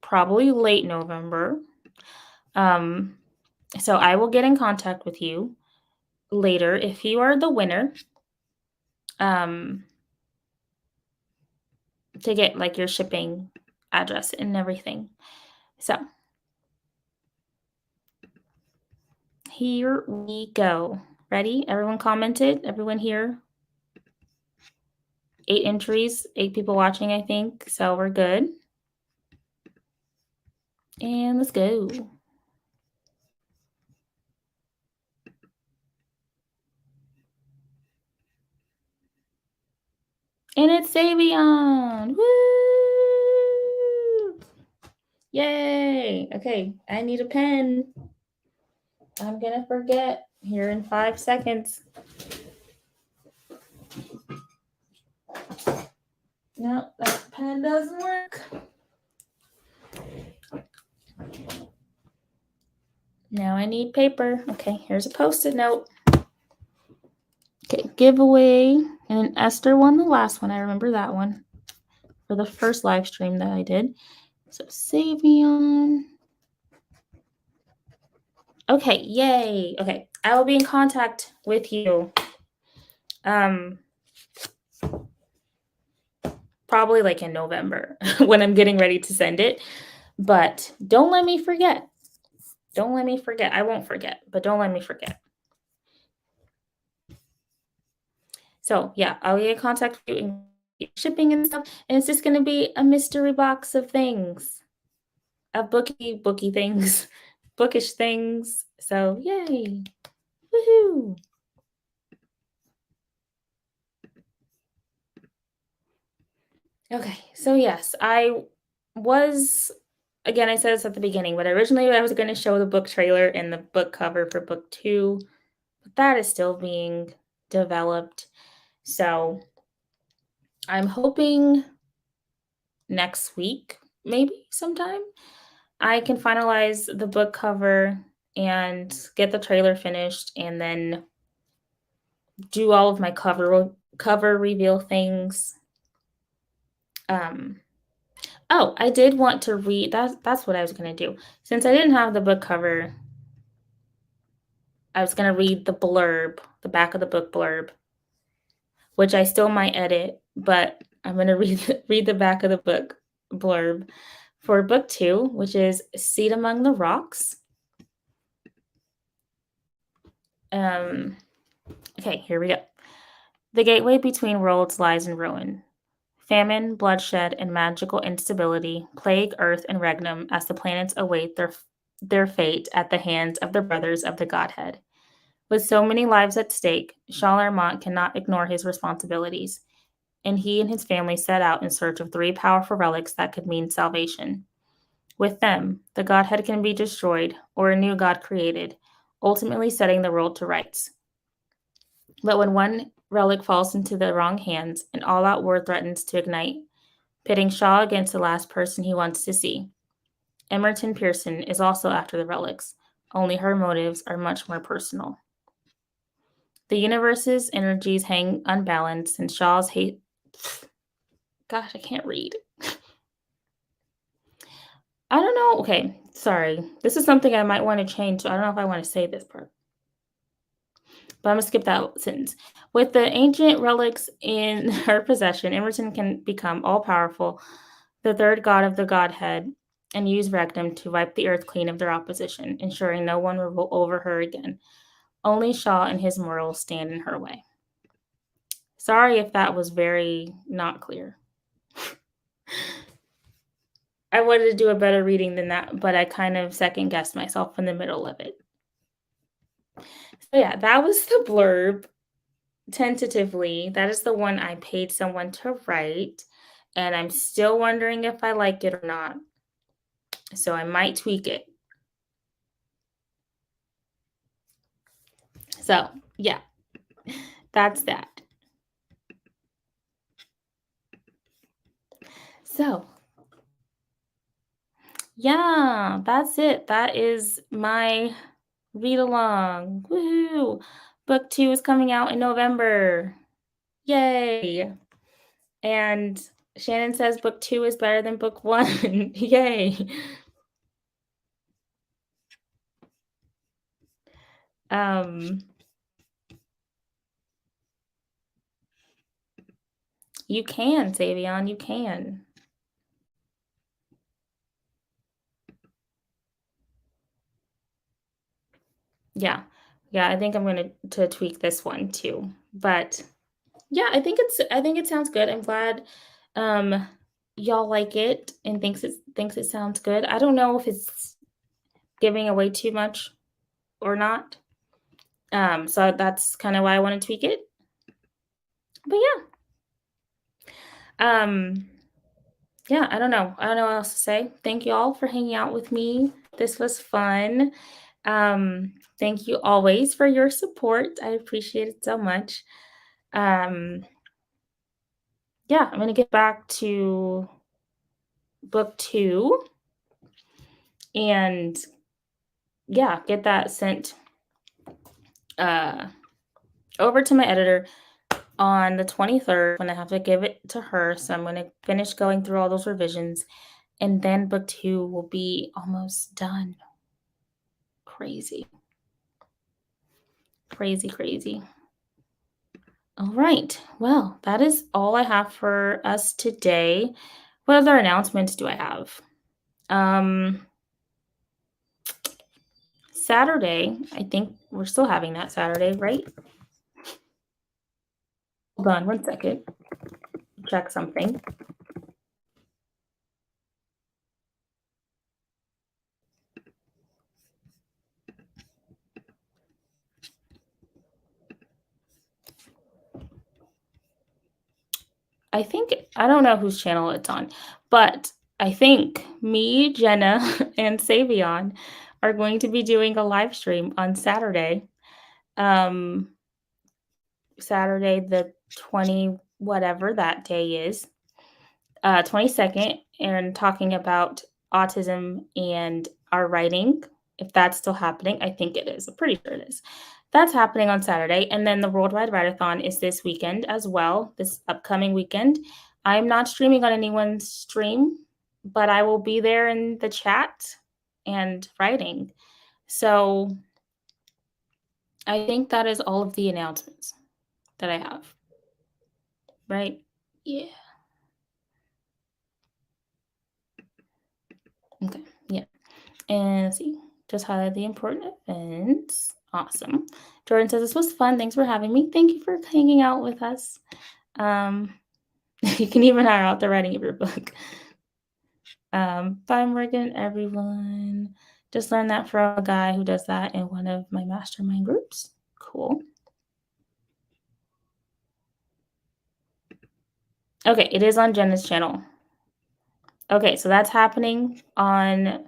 probably late November. So I will get in contact with you later if you are the winner. To get like your shipping address and everything. So here we go. Ready? Everyone commented? Everyone here? 8 entries, 8 people watching, I think. So we're good. And let's go. And it's Savion. Woo! Yay. Okay, I need a pen. I'm gonna forget here in 5 seconds. No, that pen doesn't work. Now I need paper. Okay, here's a Post-it note. Okay, giveaway. And Esther won the last one. I remember that one for the first live stream that I did. So Savion. Okay, yay. Okay, I will be in contact with you. probably like in November when I'm getting ready to send it. But don't let me forget. Don't let me forget. I won't forget, but don't let me forget. So yeah, I'll get in contact with you and shipping and stuff. And it's just gonna be a mystery box of things. Of booky things, bookish things. So yay. Woohoo. Okay, so yes, I was again, I said this at the beginning, but originally I was going to show the book trailer and the book cover for book 2, but that is still being developed. So, I'm hoping next week, maybe sometime, I can finalize the book cover and get the trailer finished and then do all of my cover reveal things. Um Oh, I did want to read that's what I was gonna do. Since I didn't have the book cover, I was gonna read the blurb, the back of the book blurb, which I still might edit, but I'm gonna read the back of the book blurb for book 2, which is Seed Among the Rocks. Um, okay, here we go. The gateway between worlds lies in ruin. Famine, bloodshed, and magical instability plague Earth and Regnum as the planets await their fate at the hands of the brothers of the Godhead. With so many lives at stake, Charlemont cannot ignore his responsibilities, and he and his family set out in search of 3 powerful relics that could mean salvation. With them, the Godhead can be destroyed or a new God created, ultimately setting the world to rights. But when one relic falls into the wrong hands, an all out war threatens to ignite, pitting Shaw against the last person he wants to see. Emerton Pearson is also after the relics, only her motives are much more personal. The universe's energies hang unbalanced, and Shaw's hate. Gosh, I can't read. I don't know. Okay, sorry. This is something I might want to change. So I don't know if I want to say this part, but I'm gonna skip that sentence. With the ancient relics in her possession, Emerson can become all powerful, the third god of the Godhead, and use Regnum to wipe the earth clean of their opposition, ensuring no one will rule over her again. Only Shaw and his morals stand in her way. Sorry if that was very not clear. I wanted to do a better reading than that, but I kind of second guessed myself in the middle of it. So yeah, that was the blurb tentatively. That is the one I paid someone to write, and I'm still wondering if I like it or not. So I might tweak it. So, yeah, that's that. So, yeah, that's it. That is my read along. Woohoo! Book 2 is coming out in November. Yay! And Shannon says book 2 is better than book 1. Yay! Um, you can, Savion, you can. Yeah. Yeah, I think I'm gonna to tweak this one too. But yeah, I think it sounds good. I'm glad y'all like it and thinks it sounds good. I don't know if it's giving away too much or not. So that's kind of why I want to tweak it. But yeah, I don't know. I don't know what else to say. Thank you all for hanging out with me. This was fun. Thank you always for your support. I appreciate it so much. Um, yeah, I'm gonna get back to book 2 and yeah, get that sent uh over to my editor on the 23rd when I have to give it to her. So I'm gonna finish going through all those revisions and then book 2 will be almost done. Crazy. Crazy, crazy. All right. Well, that is all I have for us today. What other announcements do I have? Um, Saturday, I think we're still having that Saturday, right? Hold on one second. Check something. I don't know whose channel it's on, but I think me, Jenna, and Savion are going to be doing a live stream on Saturday. Um, Saturday the 20 whatever that day is, 22nd, and talking about autism and our writing. If that's still happening, I think it is. I'm pretty sure it is. That's happening on Saturday. And then the Worldwide Write-a-thon is this weekend as well, this upcoming weekend. I'm not streaming on anyone's stream, but I will be there in the chat and writing. So I think that is all of the announcements that I have. Right? Yeah. Okay. Yeah. And let's see, just highlight the important events. Awesome. Jordan says this was fun. Thanks for having me. Thank you for hanging out with us. Um, you can even hire out the writing of your book. Bye, Morgan, everyone. Just learned that from a guy who does that in one of my mastermind groups. Cool. Okay, it is on Jenna's channel. Okay, so that's happening on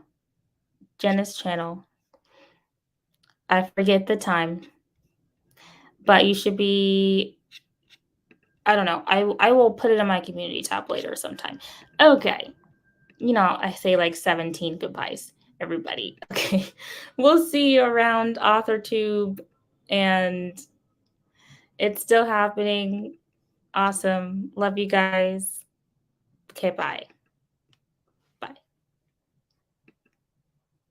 Jenna's channel. I forget the time, but you should be, I don't know. I will put it in my community tab later sometime. Okay. I say like 17 goodbyes, everybody. Okay. We'll see you around AuthorTube, and it's still happening. Awesome. Love you guys. Okay, bye.